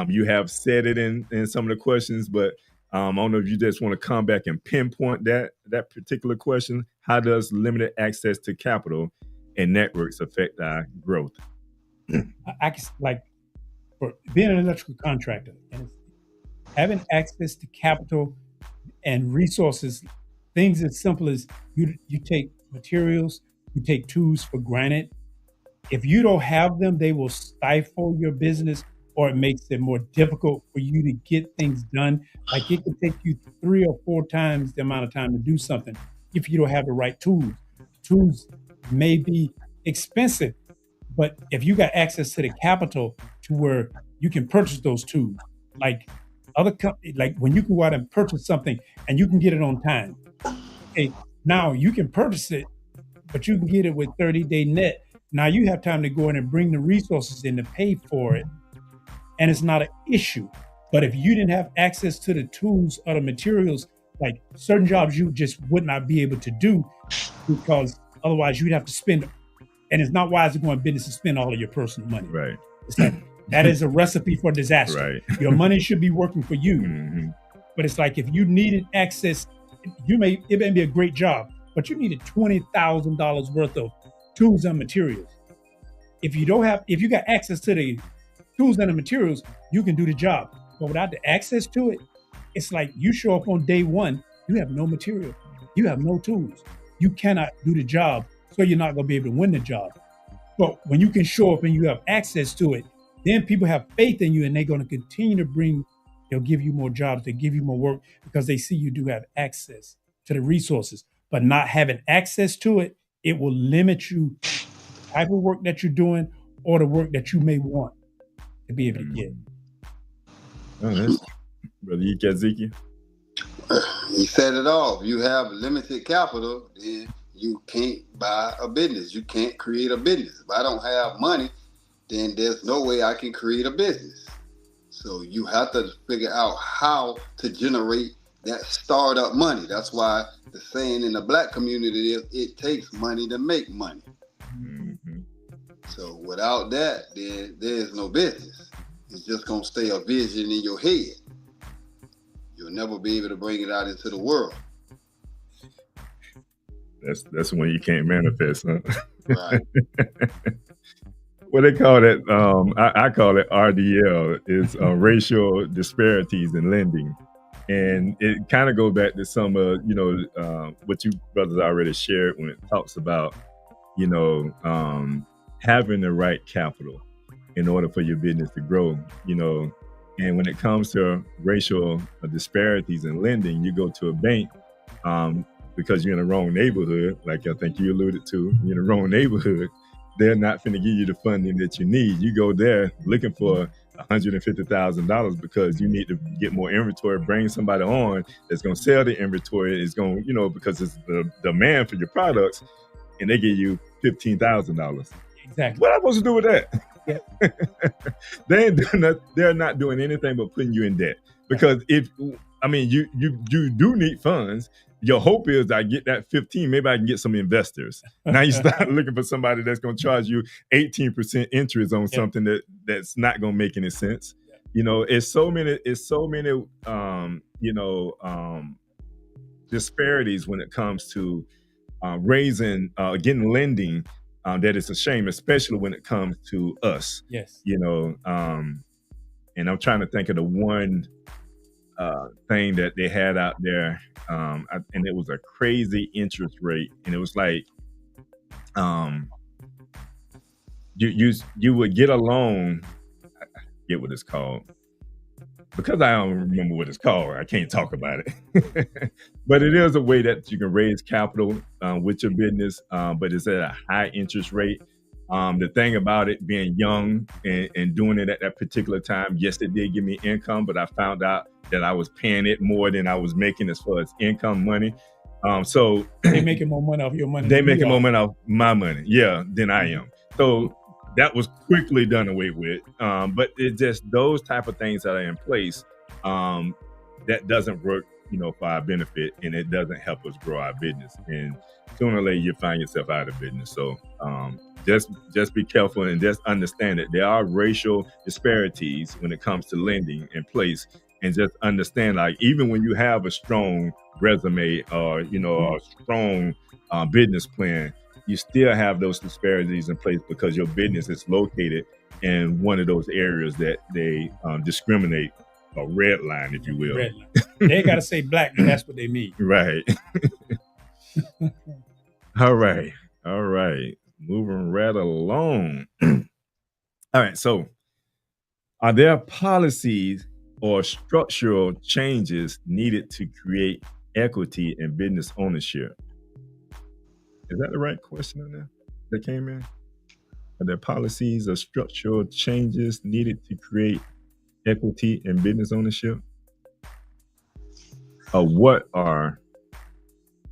you have said it in some of the questions, but I don't know if you just want to come back and pinpoint that particular question. How does limited access to capital and networks affect our growth? For being an electrical contractor and having access to capital and resources, things as simple as you take materials, you take tools for granted. If you don't have them, they will stifle your business, or it makes it more difficult for you to get things done. Like it can take you 3 or 4 times the amount of time to do something if you don't have the right tools. Tools may be expensive, but if you got access to the capital to where you can purchase those tools, like other companies, like when you can go out and purchase something and you can get it on time. Okay, now you can purchase it, but you can get it with 30-day net. Now you have time to go in and bring the resources in to pay for it, and it's not an issue. But if you didn't have access to the tools or the materials, like certain jobs you just would not be able to do, because otherwise you'd have to spend. And it's not wise to go in business and spend all of your personal money. Right. It's like, that is a recipe for disaster. Right. Your money should be working for you. Mm-hmm. But it's like, if you needed access, it may be a great job, but you needed $20,000 worth of tools and materials. If you got access to the tools and the materials, you can do the job. But without the access to it, it's like you show up on day one, you have no material, you have no tools, you cannot do the job. So you're not going to be able to win the job. But when you can show up and you have access to it, then people have faith in you, and they're going to continue to they'll give you more jobs, they give you more work, because they see you do have access to the resources. But not having access to it, it will limit you the type of work that you're doing or the work that you may want to be able to get. Oh, that's Brother Ezekiel. He said it all. If you have limited capital, then you can't buy a business. You can't create a business. If I don't have money, then there's no way I can create a business. So you have to figure out how to generate that startup money. That's why the saying in the Black community is, it takes money to make money. Mm-hmm. So without that, then there's no business. It's just going to stay a vision in your head. You'll never be able to bring it out into the world. That's when you can't manifest, huh? Right. What they call it, I call it RDL, is racial disparities in lending. And it kind of goes back to some of, what you brothers already shared when it talks about, having the right capital in order for your business to grow, and when it comes to racial disparities in lending, you go to a bank, because you're in the wrong neighborhood, like I think you alluded to, you're in the wrong neighborhood, they're not finna give you the funding that you need. You go there looking for $150,000 because you need to get more inventory, bring somebody on that's gonna sell the inventory, is gonna, because it's the demand for your products, and they give you $15,000. Exactly. What am I supposed to do with that? Yep. They're not doing anything but putting you in debt. Because you do need funds. Your hope is that I get that 15, maybe I can get some investors. Now you start looking for somebody that's going to charge you 18% interest on something that's not going to make any sense. It's so many disparities when it comes to getting lending, that it's a shame, especially when it comes to us. Yes. And I'm trying to think of the one thing that they had out there, and it was a crazy interest rate, and it was like you would get a loan, I forget what it's called, because I don't remember what it's called, I can't talk about it. But it is a way that you can raise capital with your business, but it's at a high interest rate. The thing about it being young and doing it at that particular time, yes, it did give me income, but I found out that I was paying it more than I was making as far as income money. So they're making more money off your money. They're making more money off my money, than I am. So that was quickly done away with. But it's just those type of things that are in place that doesn't work, for our benefit, and it doesn't help us grow our business. And sooner or later, you find yourself out of business. So just be careful and just understand that there are racial disparities when it comes to lending in place, and just understand, like, even when you have a strong resume or a strong business plan, you still have those disparities in place because your business is located in one of those areas that they discriminate, a red line, if you will. Red line. They got to say black, but that's what they mean. Right. All right. Moving right along. All right. So, are there policies or structural changes needed to create equity in business ownership? Is that the right question in there that came in? Are there policies or structural changes needed to create equity in business ownership? Or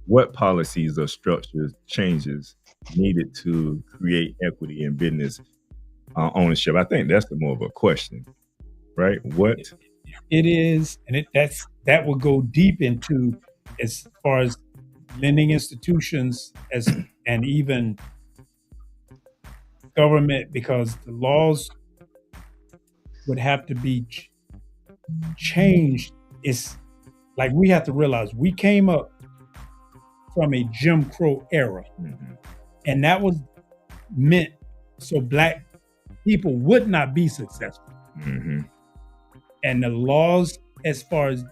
what policies or structural changes needed to create equity in business ownership? I think that's more of a question, right? What it is, and that will go deep into as far as lending institutions and even government, because the laws would have to be changed. It's like we have to realize we came up from a Jim Crow era, and that was meant so black people would not be successful. And the laws as far as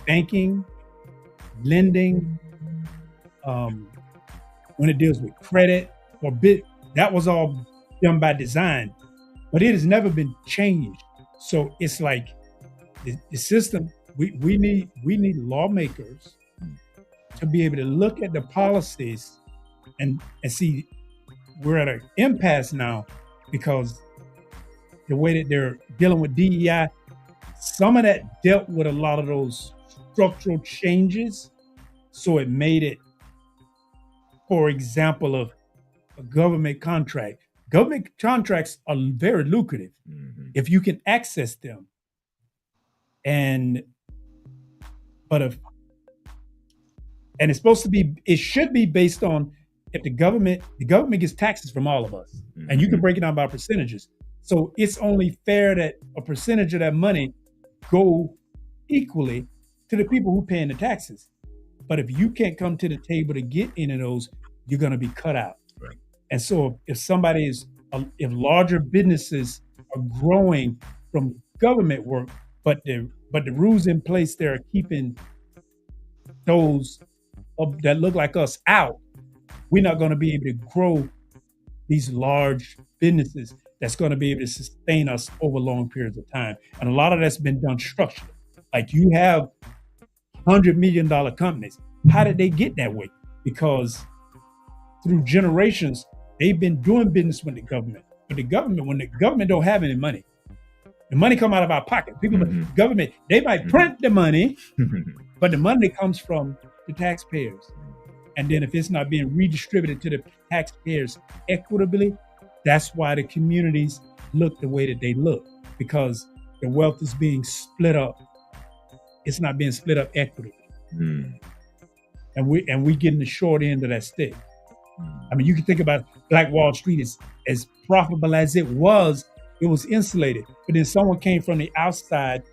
banking, lending, when it deals with credit or that was all done by design, but it has never been changed. So it's like the system, we need lawmakers to be able to look at the policies and see we're at an impasse now, because the way that they're dealing with DEI, some of that dealt with a lot of those structural changes. So it made it, for example, of a government contract. Government contracts are very lucrative if you can access them. And it's supposed to be, it should be based on if the government gets taxes from all of us, and you can break it down by percentages. So it's only fair that a percentage of that money go equally to the people who paying the taxes. But if you can't come to the table to get any of those, you're going to be cut out. Right. And so if larger businesses are growing from government work, but the rules in place there are keeping those that look like us out, we're not going to be able to grow these large businesses that's going to be able to sustain us over long periods of time. And a lot of that's been done structurally. Like you have $100 million companies. How did they get that way? Because through generations, they've been doing business with the government. But when the government don't have any money, the money come out of our pocket. Government, they might print the money, but the money comes from the taxpayers. And then if it's not being redistributed to the taxpayers equitably, that's why the communities look the way that they look, because the wealth is being split up. It's not being split up equitably. And we getting the short end of that stick. I mean, you can think about Black Wall Street as profitable as it was insulated. But then someone came from the outside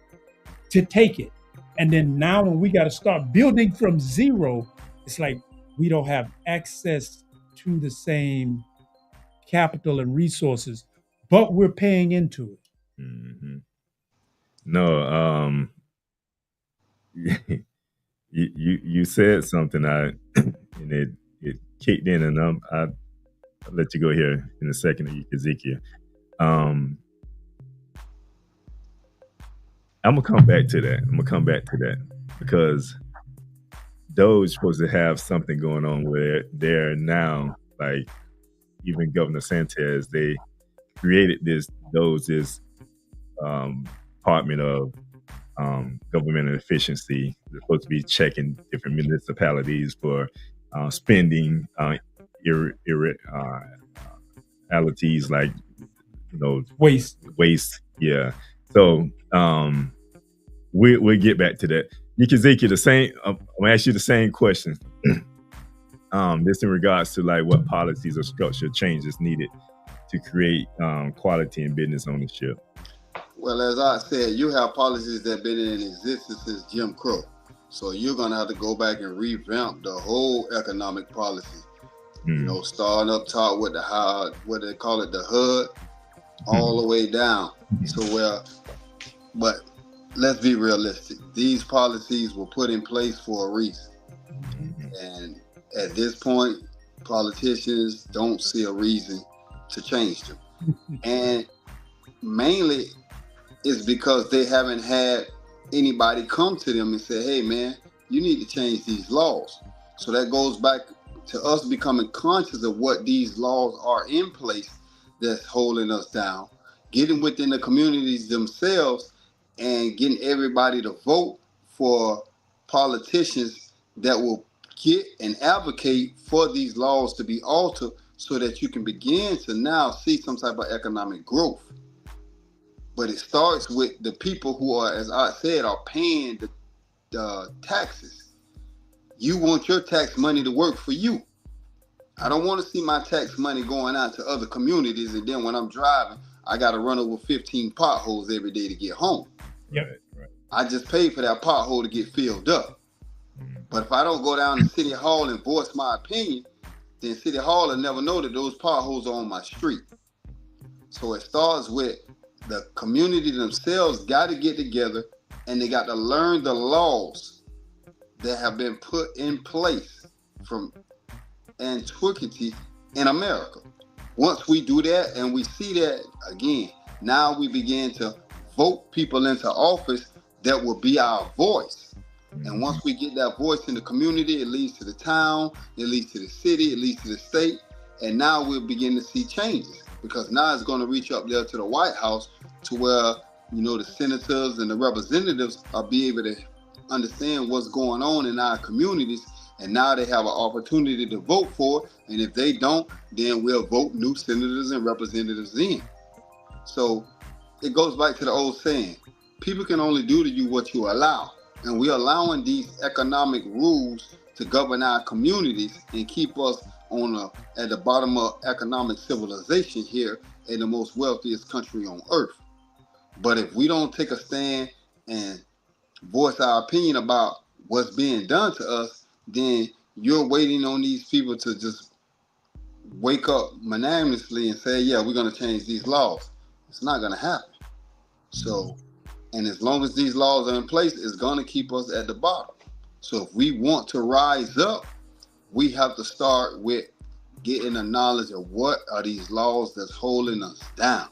to take it. And then now when we got to start building from zero, it's like we don't have access to the same capital and resources, but we're paying into it. No, you said something and it kicked in, and I'll let you go here in a second, Ezekiel. I'm gonna come back to that because those supposed to have something going on where they're now, like even Governor Sanchez, they created this Department of Government Efficiency. They're supposed to be checking different municipalities for spending irregularities, like Waste. Yeah. So we'll get back to that. Yikaziki, the same. I'm gonna ask you the same question. This in regards to like what policies or structure changes needed to create quality in business ownership. Well, as I said, you have policies that have been in existence since Jim Crow. So you're going to have to go back and revamp the whole economic policy. Starting up top with what they call it, the HUD, all the way down. But let's be realistic. These policies were put in place for a reason. And at this point, politicians don't see a reason to change them. And mainly, it's because they haven't had anybody come to them and say, hey, man, you need to change these laws. So that goes back to us becoming conscious of what these laws are in place that's holding us down, getting within the communities themselves and getting everybody to vote for politicians that will get and advocate for these laws to be altered so that you can begin to now see some type of economic growth. But it starts with the people who are, as I said, are paying the taxes. You want your tax money to work for you. I don't want to see my tax money going out to other communities, and then when I'm driving, I got to run over 15 potholes every day to get home. Yep. I just paid for that pothole to get filled up. But if I don't go down to City Hall and voice my opinion, then City Hall will never know that those potholes are on my street. So it starts with the community themselves got to get together and they got to learn the laws that have been put in place from antiquity in America. Once we do that and we see that again, now we begin to vote people into office that will be our voice. And once we get that voice in the community, it leads to the town, it leads to the city, it leads to the state. And now we'll begin to see changes because now it's going to reach up there to the White House to where, the senators and the representatives are be able to understand what's going on in our communities. And now they have an opportunity to vote for it. And if they don't, then we'll vote new senators and representatives in. So it goes back to the old saying, people can only do to you what you allow. And we're allowing these economic rules to govern our communities and keep us at the bottom of economic civilization here in the most wealthiest country on earth. But if we don't take a stand and voice our opinion about what's being done to us, then you're waiting on these people to just wake up magnanimously and say, yeah, we're going to change these laws. It's not going to happen. So, and as long as these laws are in place, it's going to keep us at the bottom. So if we want to rise up, we have to start with getting a knowledge of what are these laws that's holding us down.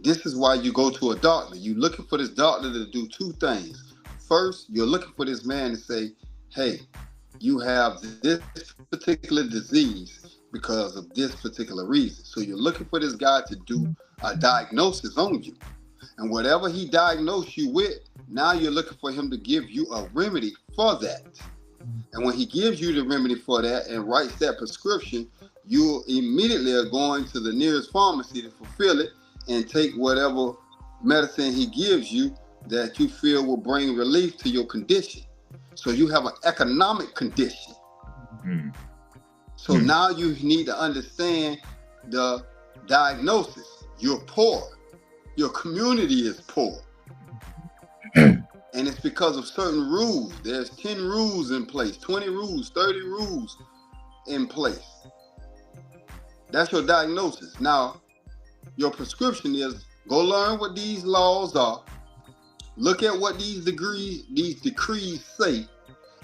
This is why you go to a doctor. You're looking for this doctor to do two things. First, you're looking for this man to say, hey, you have this particular disease because of this particular reason. So you're looking for this guy to do a diagnosis on you. And whatever he diagnosed you with, now you're looking for him to give you a remedy for that. And when he gives you the remedy for that and writes that prescription, you immediately are going to the nearest pharmacy to fulfill it and take whatever medicine he gives you that you feel will bring relief to your condition. So you have an economic condition. So now you need to understand the diagnosis. You're poor. Your community is poor. And it's because of certain rules. There's 10 rules in place, 20 rules, 30 rules in place. That's your diagnosis. Now, your prescription is go learn what these laws are, look at what these decrees say,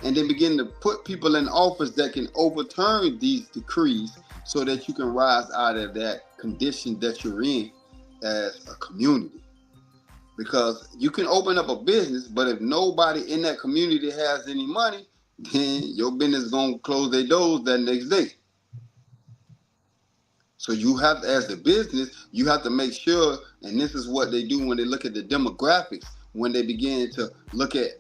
and then begin to put people in office that can overturn these decrees so that you can rise out of that condition that you're in as a community. Because you can open up a business, but if nobody in that community has any money, then your business is gonna close their doors that next day. So you have to, as the business, you have to make sure, and this is what they do when they look at the demographics, when they begin to look at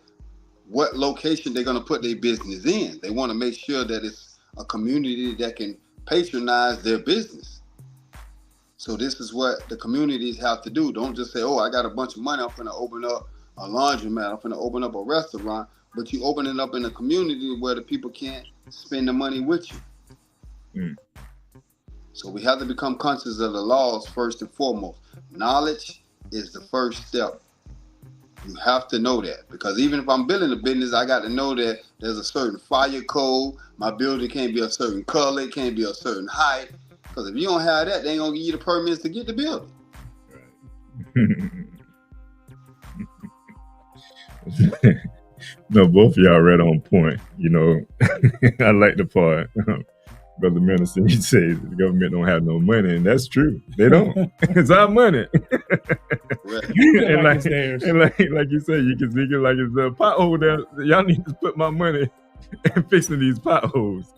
what location they're going to put their business in. They want to make sure that it's a community that can patronize their business. So this is what the communities have to do. Don't just say, oh, I got a bunch of money, I'm going to open up a laundromat, I'm going to open up a restaurant, but you open it up in a community where the people can't spend the money with you. Mm. So we have to become conscious of the laws first and foremost. Knowledge is the first step. You have to know that, because even if I'm building a business, I got to know that there's a certain fire code. My building can't be a certain color, it can't be a certain height. Because if you don't have that, they ain't gonna give you the permits to get the building. No, both of y'all right on point. You know, I like the part. Brother Minister, he says the government don't have no money, and that's true. They don't. It's our money. Right. and like you said, you can think it like it's a pothole there. Y'all need to put my money in fixing these potholes.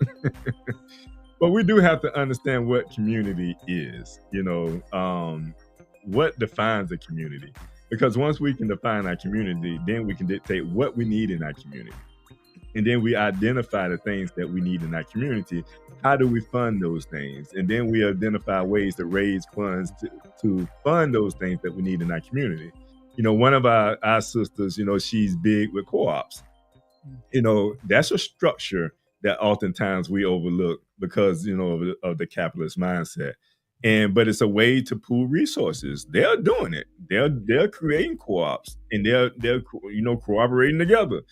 But we do have to understand what community is. You know, what defines a community? Because once we can define our community, then we can dictate what we need in our community. And then we identify the things that we need in our community. How do we fund those things? And then we identify ways to raise funds to fund those things that we need in our community. You know, one of our sisters, you know, she's big with co-ops. You know, that's a structure that oftentimes we overlook because, you know, of the capitalist mindset. But it's a way to pool resources. They're doing it. They're creating co-ops, and they're you know, cooperating together,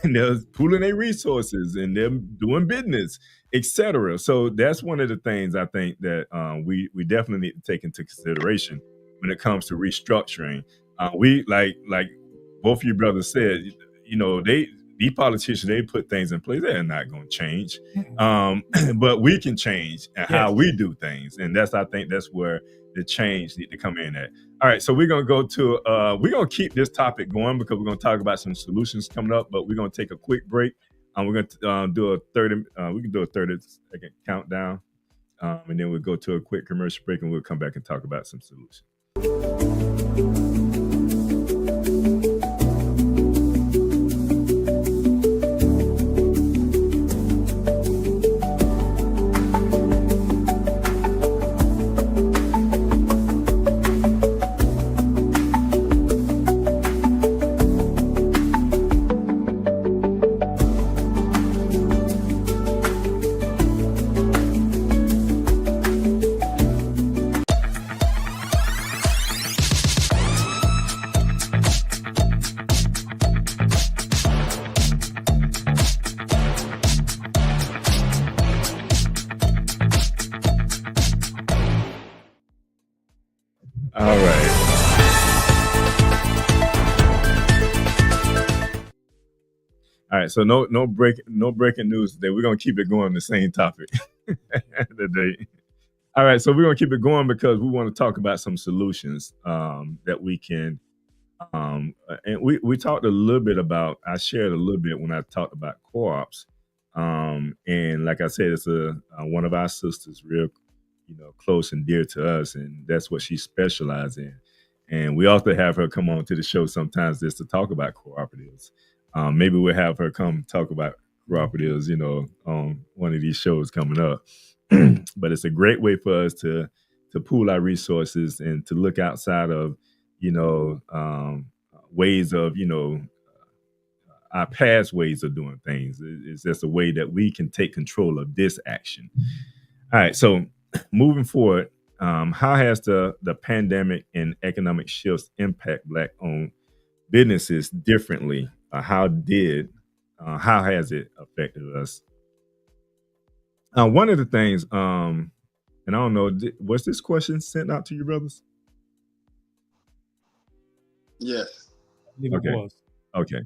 and they're pooling their resources, and they're doing business, etc. So that's one of the things I think that we definitely need to take into consideration when it comes to restructuring. We like both of you brothers said, you know, these politicians, they put things in place. They're not going to change. But we can change how we do things. And I think that's where the change need to come in at. All right. So we're going to go to, we're going to keep this topic going because we're going to talk about some solutions coming up, but we're going to take a quick break. We're going to do a 30-second countdown. And then we'll go to a quick commercial break, and we'll come back and talk about some solutions. All right, so no breaking news today. We're gonna keep it going on the same topic today. All right, so we're gonna keep it going because we want to talk about some solutions that we can. And we talked a little bit about. I shared a little bit when I talked about co-ops, and like I said, it's one of our sisters, real, you know, close and dear to us, and that's what she specializes in. And we also have her come on to the show sometimes just to talk about cooperatives. Maybe we'll have her come talk about cooperatives, you know, on one of these shows coming up. But it's a great way for us to pool our resources and to look outside of, you know, ways of, you know, our past ways of doing things. It's just a way that we can take control of this action. All right, so moving forward, how has the pandemic and economic shifts impact Black-owned businesses differently? How has it affected us? One of the things, and I don't know, was this question sent out to you, brothers? Yes. Okay. Okay.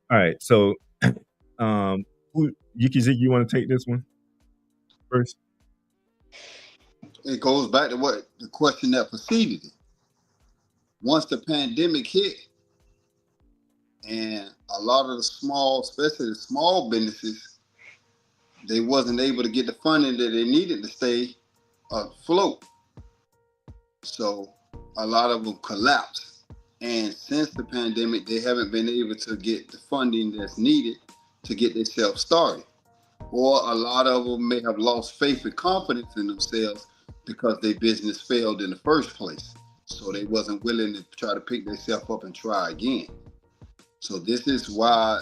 All right. So, Yuki, you want to take this one first? It goes back to what the question that preceded it. once the pandemic hit, and a lot of the small, especially the small businesses, they wasn't able to get the funding that they needed to stay afloat. So a lot of them collapsed. And since the pandemic, they haven't been able to get the funding that's needed to get themselves started. Or a lot of them may have lost faith and confidence in themselves because their business failed in the first place. So they wasn't willing to try to pick themselves up and try again. So this is why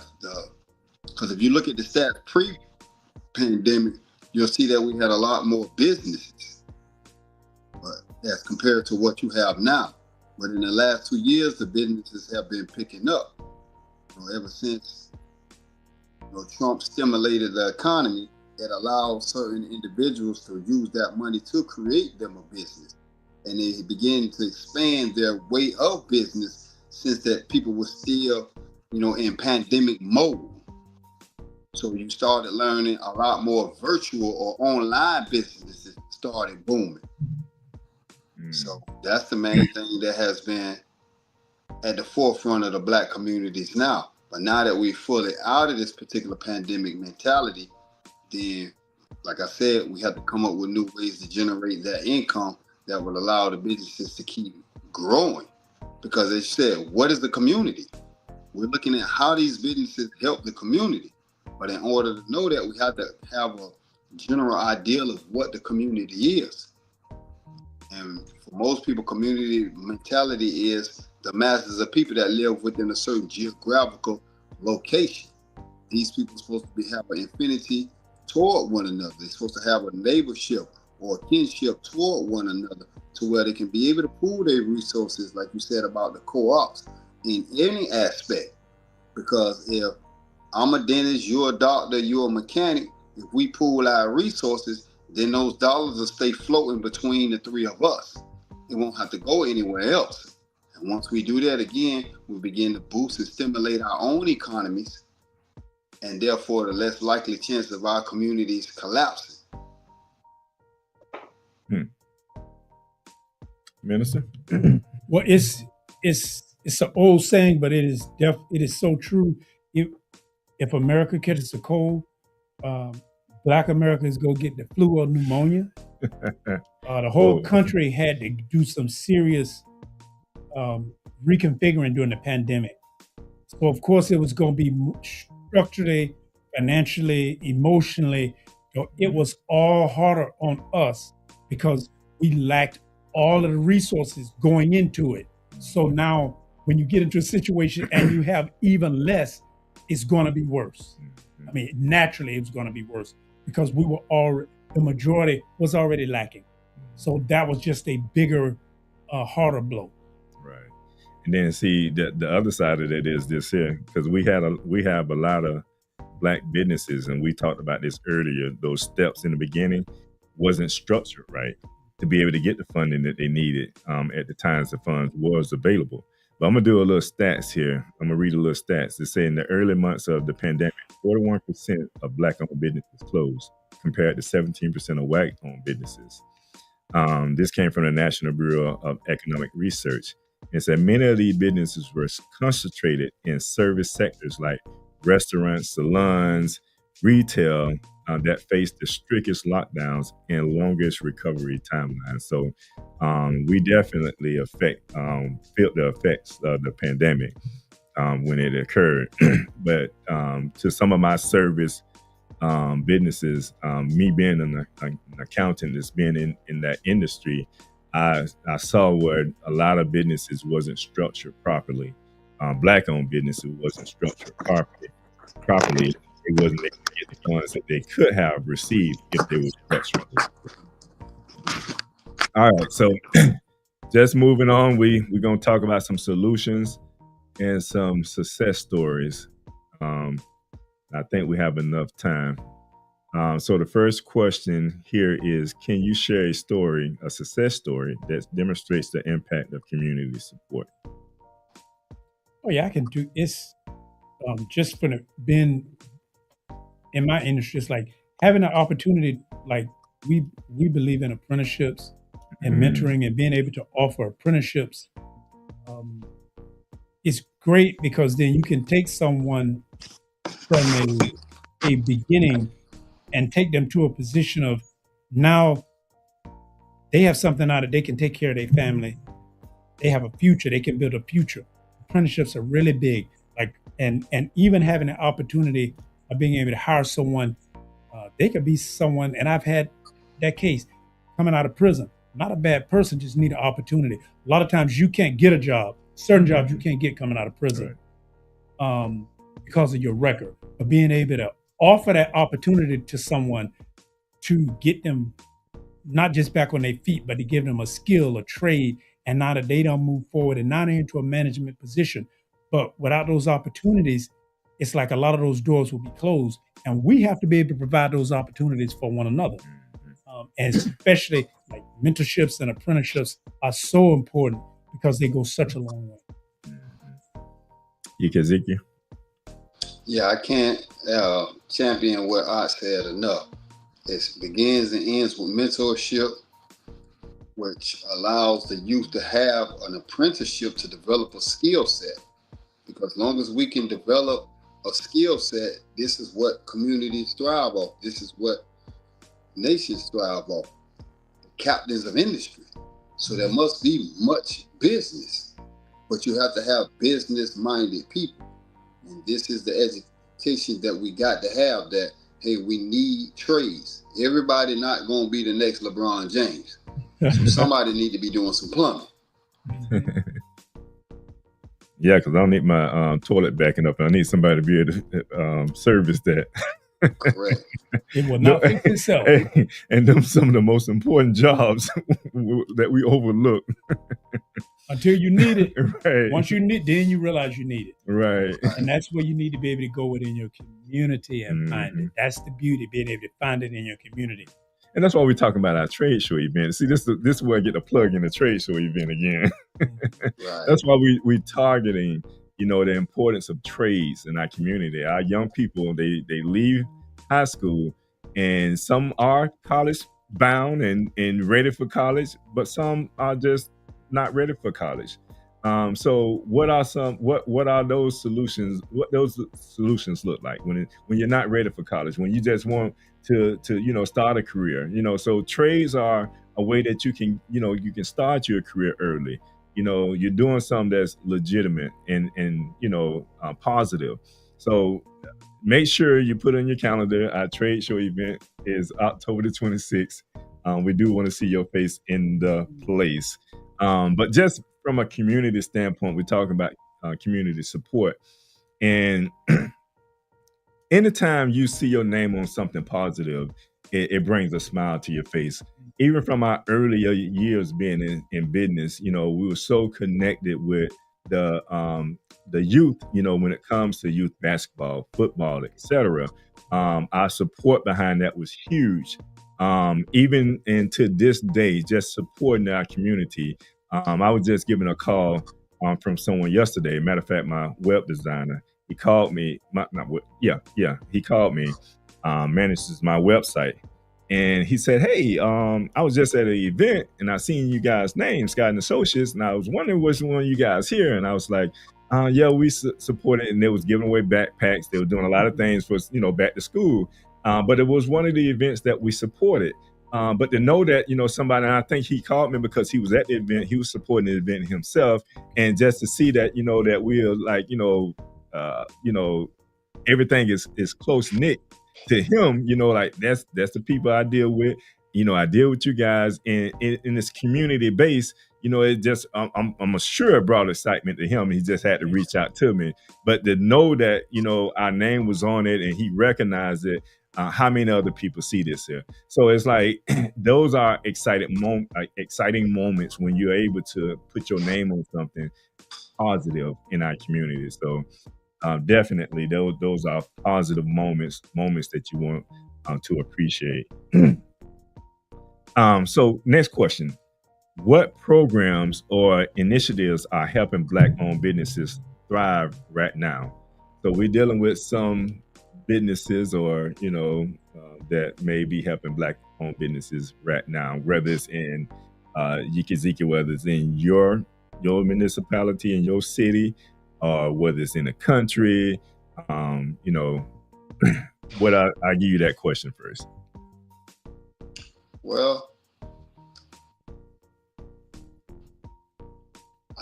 because if you look at the stats pre-pandemic, you'll see that we had a lot more businesses, but as compared to what you have now. But in the last 2 years, the businesses have been picking up. Ever since Trump stimulated the economy, it allowed certain individuals to use that money to create them a business. And they began to expand their way of business since that people were still, in pandemic mode. So you started learning a lot more virtual or online businesses started booming. So that's the main thing that has been at the forefront of the Black communities now. But now that we're fully out of this particular pandemic mentality, then, like I said, we have to come up with new ways to generate that income that will allow the businesses to keep growing. Because as you said, what is the community? We're looking at how these businesses help the community. But in order to know that, we have to have a general ideal of what the community is. And for most people, community mentality is the masses of people that live within a certain geographical location. These people are supposed to have an affinity toward one another. They're supposed to have a neighborship or a kinship toward one another to where they can be able to pool their resources, like you said about the co-ops, in any aspect. Because if I'm a dentist, you're a doctor, you're a mechanic, if we pool our resources, then those dollars will stay floating between the three of us. It won't have to go anywhere else. And once we do that again, we begin to boost and stimulate our own economies, and therefore the less likely chance of our communities collapsing. Minister? Well, it's an old saying, but it is so true. If America catches a cold, Black Americans go get the flu or pneumonia. The whole country had to do some serious reconfiguring during the pandemic. So of course it was going to be structurally, financially, emotionally. It was all harder on us because we lacked all of the resources going into it. So now when you get into a situation and you have even less, it's going to be worse. I mean, naturally it's going to be worse because the majority was already lacking. So that was just a bigger, harder blow. Right. And then see the other side of it is this here, because we have a lot of Black businesses, and we talked about this earlier. Those steps in the beginning wasn't structured right to be able to get the funding that they needed at the times the funds was available. But I'm gonna do a little stats here. I'm gonna read a little stats. They say in the early months of the pandemic, 41% of Black-owned businesses closed, compared to 17% of white-owned businesses. This came from the National Bureau of Economic Research. It said many of these businesses were concentrated in service sectors like restaurants, salons, retail that faced the strictest lockdowns and longest recovery timelines. So we definitely felt the effects of the pandemic when it occurred. But to some of my service businesses, me being an accountant that's been in that industry, I saw where a lot of businesses wasn't structured properly. Black-owned businesses wasn't structured properly. They wasn't able to get the funds that they could have received if they were structured. All right, so just moving on, we're gonna talk about some solutions and some success stories. I think we have enough time. So the first question here is, can you share a success story that demonstrates the impact of community support? Oh yeah, I can do it's just for being in my industry. It's like having an opportunity, like we believe in apprenticeships and mentoring and being able to offer apprenticeships it's great because then you can take someone from a beginning and take them to a position of now they have something out of it. They can take care of their family. They have a future. They can build a future. Apprenticeships are really big. Like and even having the opportunity of being able to hire someone, they could be someone. And I've had that case coming out of prison. Not a bad person, just need an opportunity. A lot of times you can't get a job. Certain jobs you can't get coming out of prison because of your record. But being able to offer that opportunity to someone to get them not just back on their feet, but to give them a skill, a trade, and now that they don't move forward and now they're into a management position. But without those opportunities, it's like a lot of those doors will be closed. And we have to be able to provide those opportunities for one another. And especially like mentorships and apprenticeships are so important because they go such a long way. Ziki? Yeah, I can't champion what I said enough. It begins and ends with mentorship, which allows the youth to have an apprenticeship to develop a skill set. Because as long as we can develop a skill set, this is what communities thrive off. This is what nations thrive off. The captains of industry. So there must be much business, but you have to have business-minded people. And this is the education that we got to have, that, hey, we need trades. Everybody not going to be the next LeBron James. So somebody need to be doing some plumbing. Yeah, because I don't need my toilet backing up. I need somebody to be able to service that. Correct. It will not fix itself. And them some of the most important jobs that we overlook. Until you need it. Right. Once you need, then you realize you need it. Right. And that's where you need to be able to go within your community and find it. That's the beauty, being able to find it in your community. And that's why we're talking about our trade show event. See, this is where I get a plug in the trade show event again. Right. That's why we targeting, the importance of trades in our community. Our young people, they leave high school, and some are college bound and ready for college, but some are just not ready for college. So what are those solutions? What those solutions look like when you're not ready for college, when you just want to start a career, so trades are a way that you can start your career early. You're doing something that's legitimate and positive. So make sure you put on your calendar. Our trade show event is October the 26th. We do want to see your face in the place. But just from a community standpoint, we're talking about community support. And anytime you see your name on something positive, it brings a smile to your face. Even from our earlier years being in business, we were so connected with the youth, when it comes to youth basketball, football, etc. Our support behind that was huge. Even into this day, just supporting our community. I was just given a call from someone yesterday. Matter of fact, my web designer, he called me. He called me, manages my website. And he said, hey, I was just at an event and I seen you guys' name, Scott and Associates, and I was wondering which one of you guys here. And I was like, we supported, and they was giving away backpacks. They were doing a lot of things for, back to school. But it was one of the events that we supported. But to know that, somebody, and I think he called me because he was at the event, he was supporting the event himself. And just to see that, that we're like, everything is close knit to him, like that's the people I deal with. I deal with you guys in this community base. It just, I'm sure it brought excitement to him. He just had to reach out to me. But to know that, our name was on it and he recognized it, how many other people see this here? So it's like, those are exciting moments when you're able to put your name on something positive in our community. So definitely those are positive moments that you want to appreciate. So next question. What programs or initiatives are helping Black-owned businesses thrive right now? So we're dealing with some businesses or, that may be helping Black-owned businesses right now, whether it's in Yisrael-Scott, whether it's in your your municipality and your city, or whether it's in the country. You know, what I give you that question first. Well,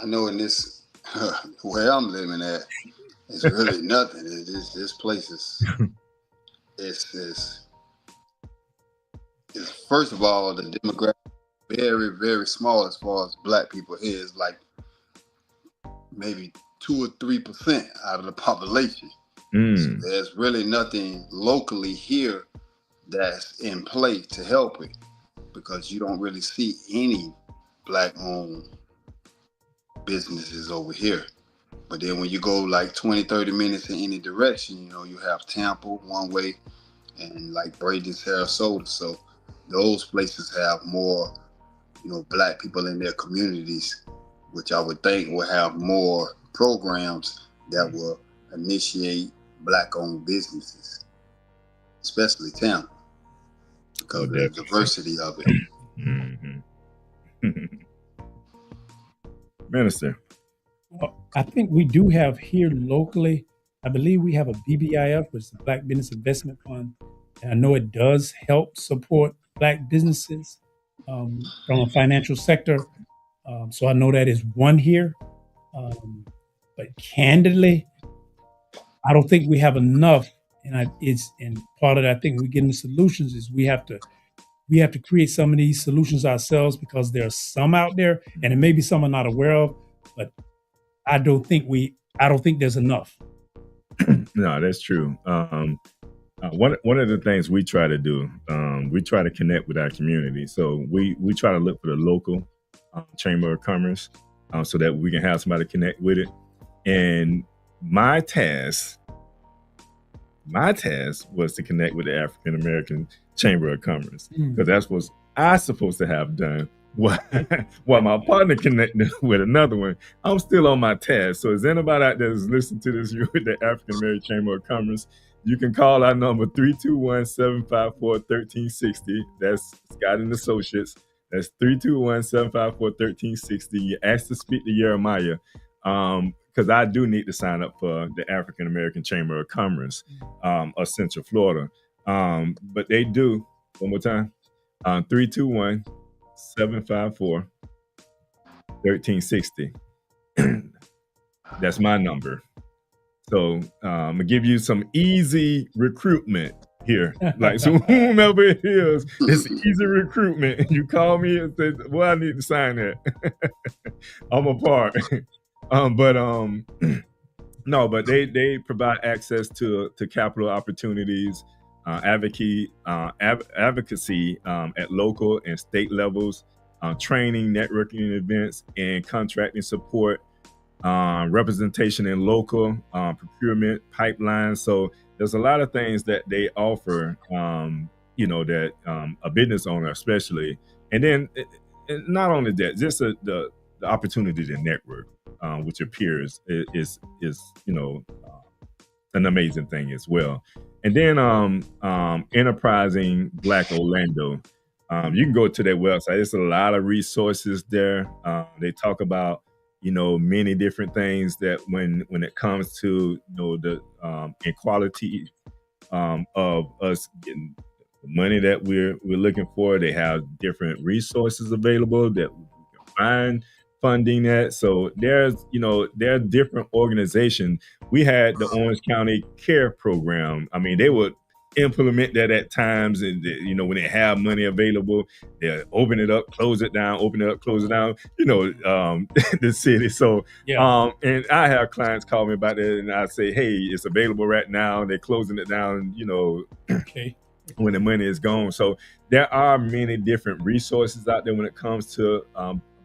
I know in this where I'm living at, it's really nothing. This place is it's first of all, the demographic very, very small as far as black people here. Is like maybe 2 or 3% out of the population. So there's really nothing locally here that's in place to help it, because you don't really see any black-owned businesses over here. But then when you go like 20, 30 minutes in any direction, you know, you have Tampa one way and like Braden, Sarasota. So those places have more, you know, black people in their communities, which I would think will have more programs that will initiate black-owned businesses, especially Tampa, because of the diversity of it. Minister. Well, I think we do have here locally, I believe we have a BBIF, which is the Black Business Investment Fund. And I know it does help support black businesses from a financial sector. So I know that is one here. But candidly, I don't think we have enough. And part of that, I think we get into solutions is we have to create some of these solutions ourselves, because there are some out there, and it may be some I'm not aware of, but I don't think there's enough. No, that's true. One of the things we try to do, we try to connect with our community. So we try to look for the local Chamber of Commerce so that we can have somebody connect with it. And my task was to connect with the African American Chamber of Commerce, because that's what I supposed to have done. While my partner connected with another one, I'm still on my task. So is anybody out there that's listening to this, you with the African American Chamber of Commerce, you can call our number 321-754-1360. That's Scott and Associates. That's 321-754-1360. You ask to speak to Jeremiah, because I do need to sign up for the African American Chamber of Commerce of Central Florida. But they do, one more time, 321-754-1360. That's my number. So I'm gonna give you some easy recruitment here. Like, so whomever it is, it's easy recruitment. You call me and say, well, I need to sign that. I'm a part. No, but they provide access to capital opportunities, advocacy at local and state levels, training, networking events, and contracting support, representation in local procurement pipelines. So there's a lot of things that they offer, that a business owner especially, and then not only that, just the opportunity to network with your peers is an amazing thing as well. And then Enterprising Black Orlando. You can go to their website. There's a lot of resources there. They talk about many different things that when it comes to the equality of us getting the money that we're looking for. They have different resources available that we can find funding at. So there are different organizations. We had the Orange County Care Program. I mean, they would implement that at times, and when they have money available, they open it up, close it down, open it up, close it down. The city. So and I have clients call me about it, and I say, hey, it's available right now. They're closing it down. Okay. When the money is gone. So there are many different resources out there when it comes to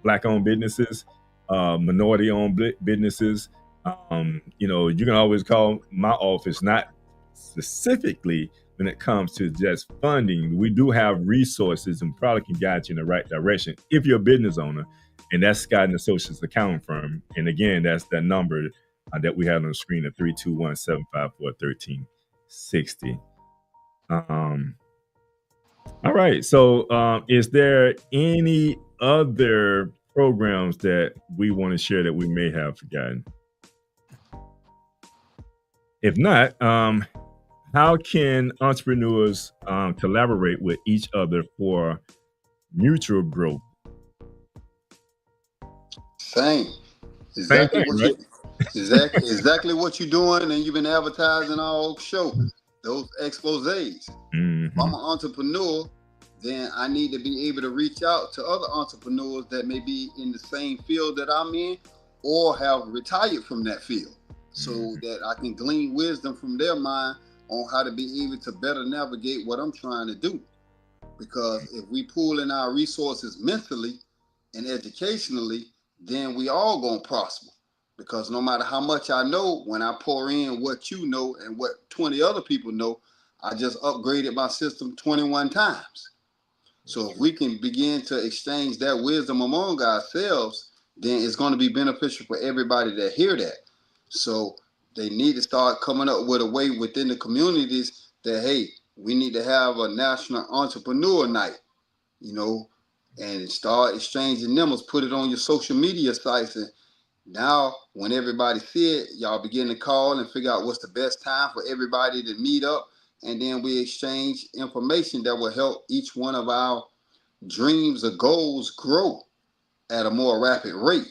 Black-owned businesses, minority-owned businesses. You can always call my office, not specifically when it comes to just funding. We do have resources and probably can guide you in the right direction if you're a business owner. And that's Scott and Associates accounting firm. And again, that's that number that we have on the screen at 321-754-1360. All right. So is there any other programs that we want to share that we may have forgotten? If not, how can entrepreneurs collaborate with each other for mutual growth? Same. Exactly thing, what right? exactly what you're doing, and you've been advertising all show. Those exposés. If I'm an entrepreneur, then I need to be able to reach out to other entrepreneurs that may be in the same field that I'm in or have retired from that field, so that I can glean wisdom from their mind on how to be able to better navigate what I'm trying to do. Because if we pool in our resources mentally and educationally, then we all gonna prosper. Because no matter how much I know, when I pour in what you know and what 20 other people know, I just upgraded my system 21 times. So if we can begin to exchange that wisdom among ourselves, then it's going to be beneficial for everybody that hear that. So they need to start coming up with a way within the communities that, hey, we need to have a national entrepreneur night, and start exchanging numbers, put it on your social media sites. And now when everybody see it, y'all begin to call and figure out what's the best time for everybody to meet up. And then we exchange information that will help each one of our dreams or goals grow at a more rapid rate.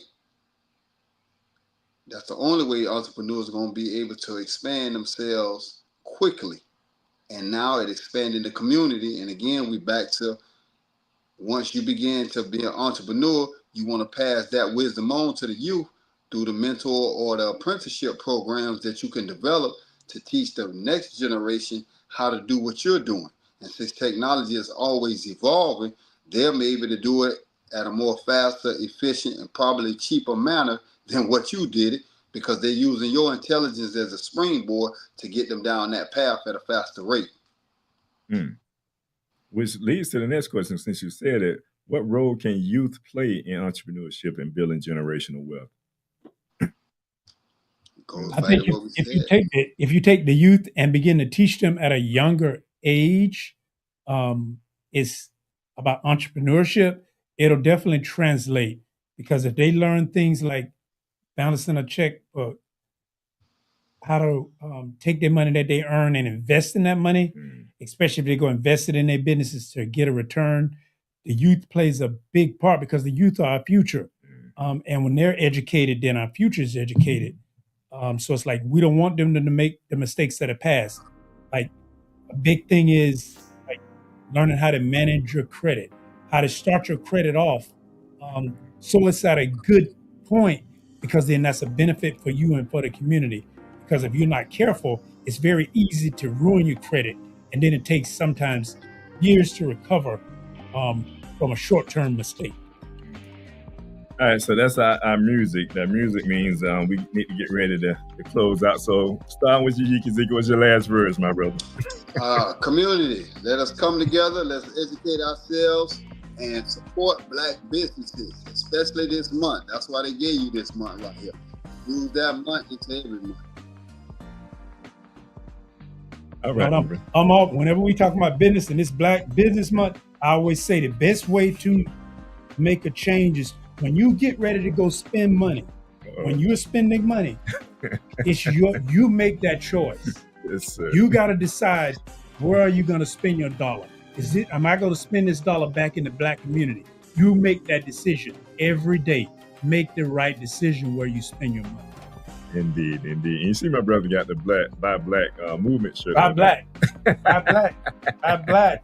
That's the only way entrepreneurs are going to be able to expand themselves quickly. And now it expanding the community. And again, we back to, once you begin to be an entrepreneur, you want to pass that wisdom on to the youth through the mentor or the apprenticeship programs that you can develop to teach the next generation how to do what you're doing. And since technology is always evolving, they'll be able to do it at a more faster, efficient, and probably cheaper manner than what you did it, because they're using your intelligence as a springboard to get them down that path at a faster rate. Which leads to the next question, since you said it, what role can youth play in entrepreneurship and building generational wealth? I think if you take the youth and begin to teach them at a younger age, it's about entrepreneurship, it'll definitely translate. Because if they learn things like balancing a checkbook, how to take their money that they earn and invest in that money, especially if they go invest it in their businesses to get a return, the youth plays a big part, because the youth are our future. And when they're educated, then our future is educated. So it's like, we don't want them to make the mistakes that are past. Like, a big thing is like learning how to manage your credit, how to start your credit off. So it's at a good point, because then that's a benefit for you and for the community. Because if you're not careful, it's very easy to ruin your credit. And then it takes sometimes years to recover from a short-term mistake. All right, so that's our music. That music means we need to get ready to close out. So starting with you, Yiki, what's your last words, my brother? Community, let us come together. Let's educate ourselves and support Black businesses, especially this month. That's why they gave you this month right here. Use that month into every month. All right. I'm all, whenever we talk about business and this Black Business Month, I always say the best way to make a change is when you get ready to go spend money. When you're spending money, it's you make that choice. Yes, sir. You got to decide, where are you going to spend your dollar? Am I going to spend this dollar back in the Black community? You make that decision every day. Make the right decision where you spend your money. Indeed. And you see my brother got the Buy Black movement shirt. Buy Black. Buy Black. Buy Black.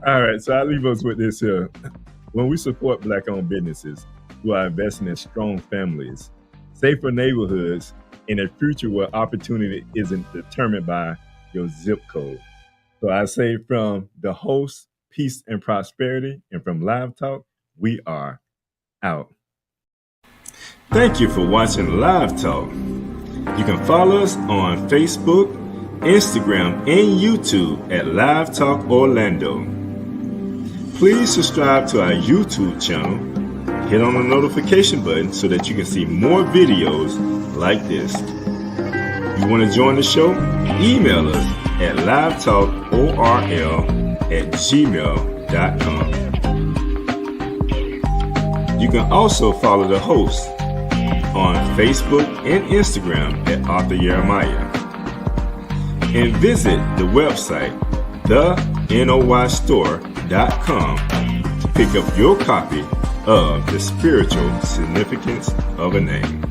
All right, so I'll leave us with this here. When we support Black-owned businesses who are investing in strong families, safer neighborhoods, in a future where opportunity isn't determined by your zip code. So I say, from the host, peace and prosperity, and from Live Talk, we are out. Thank you for watching Live Talk. You can follow us on Facebook, Instagram, and YouTube at Live Talk Orlando. Please subscribe to our YouTube channel. Hit on the notification button so that you can see more videos like this. You want to join the show? Email us at livetalkorl@gmail.com. You can also follow the host on Facebook and Instagram at Author Jeremiah. And visit the website, thenoystore.com, to pick up your copy of The Spiritual Significance of a Name.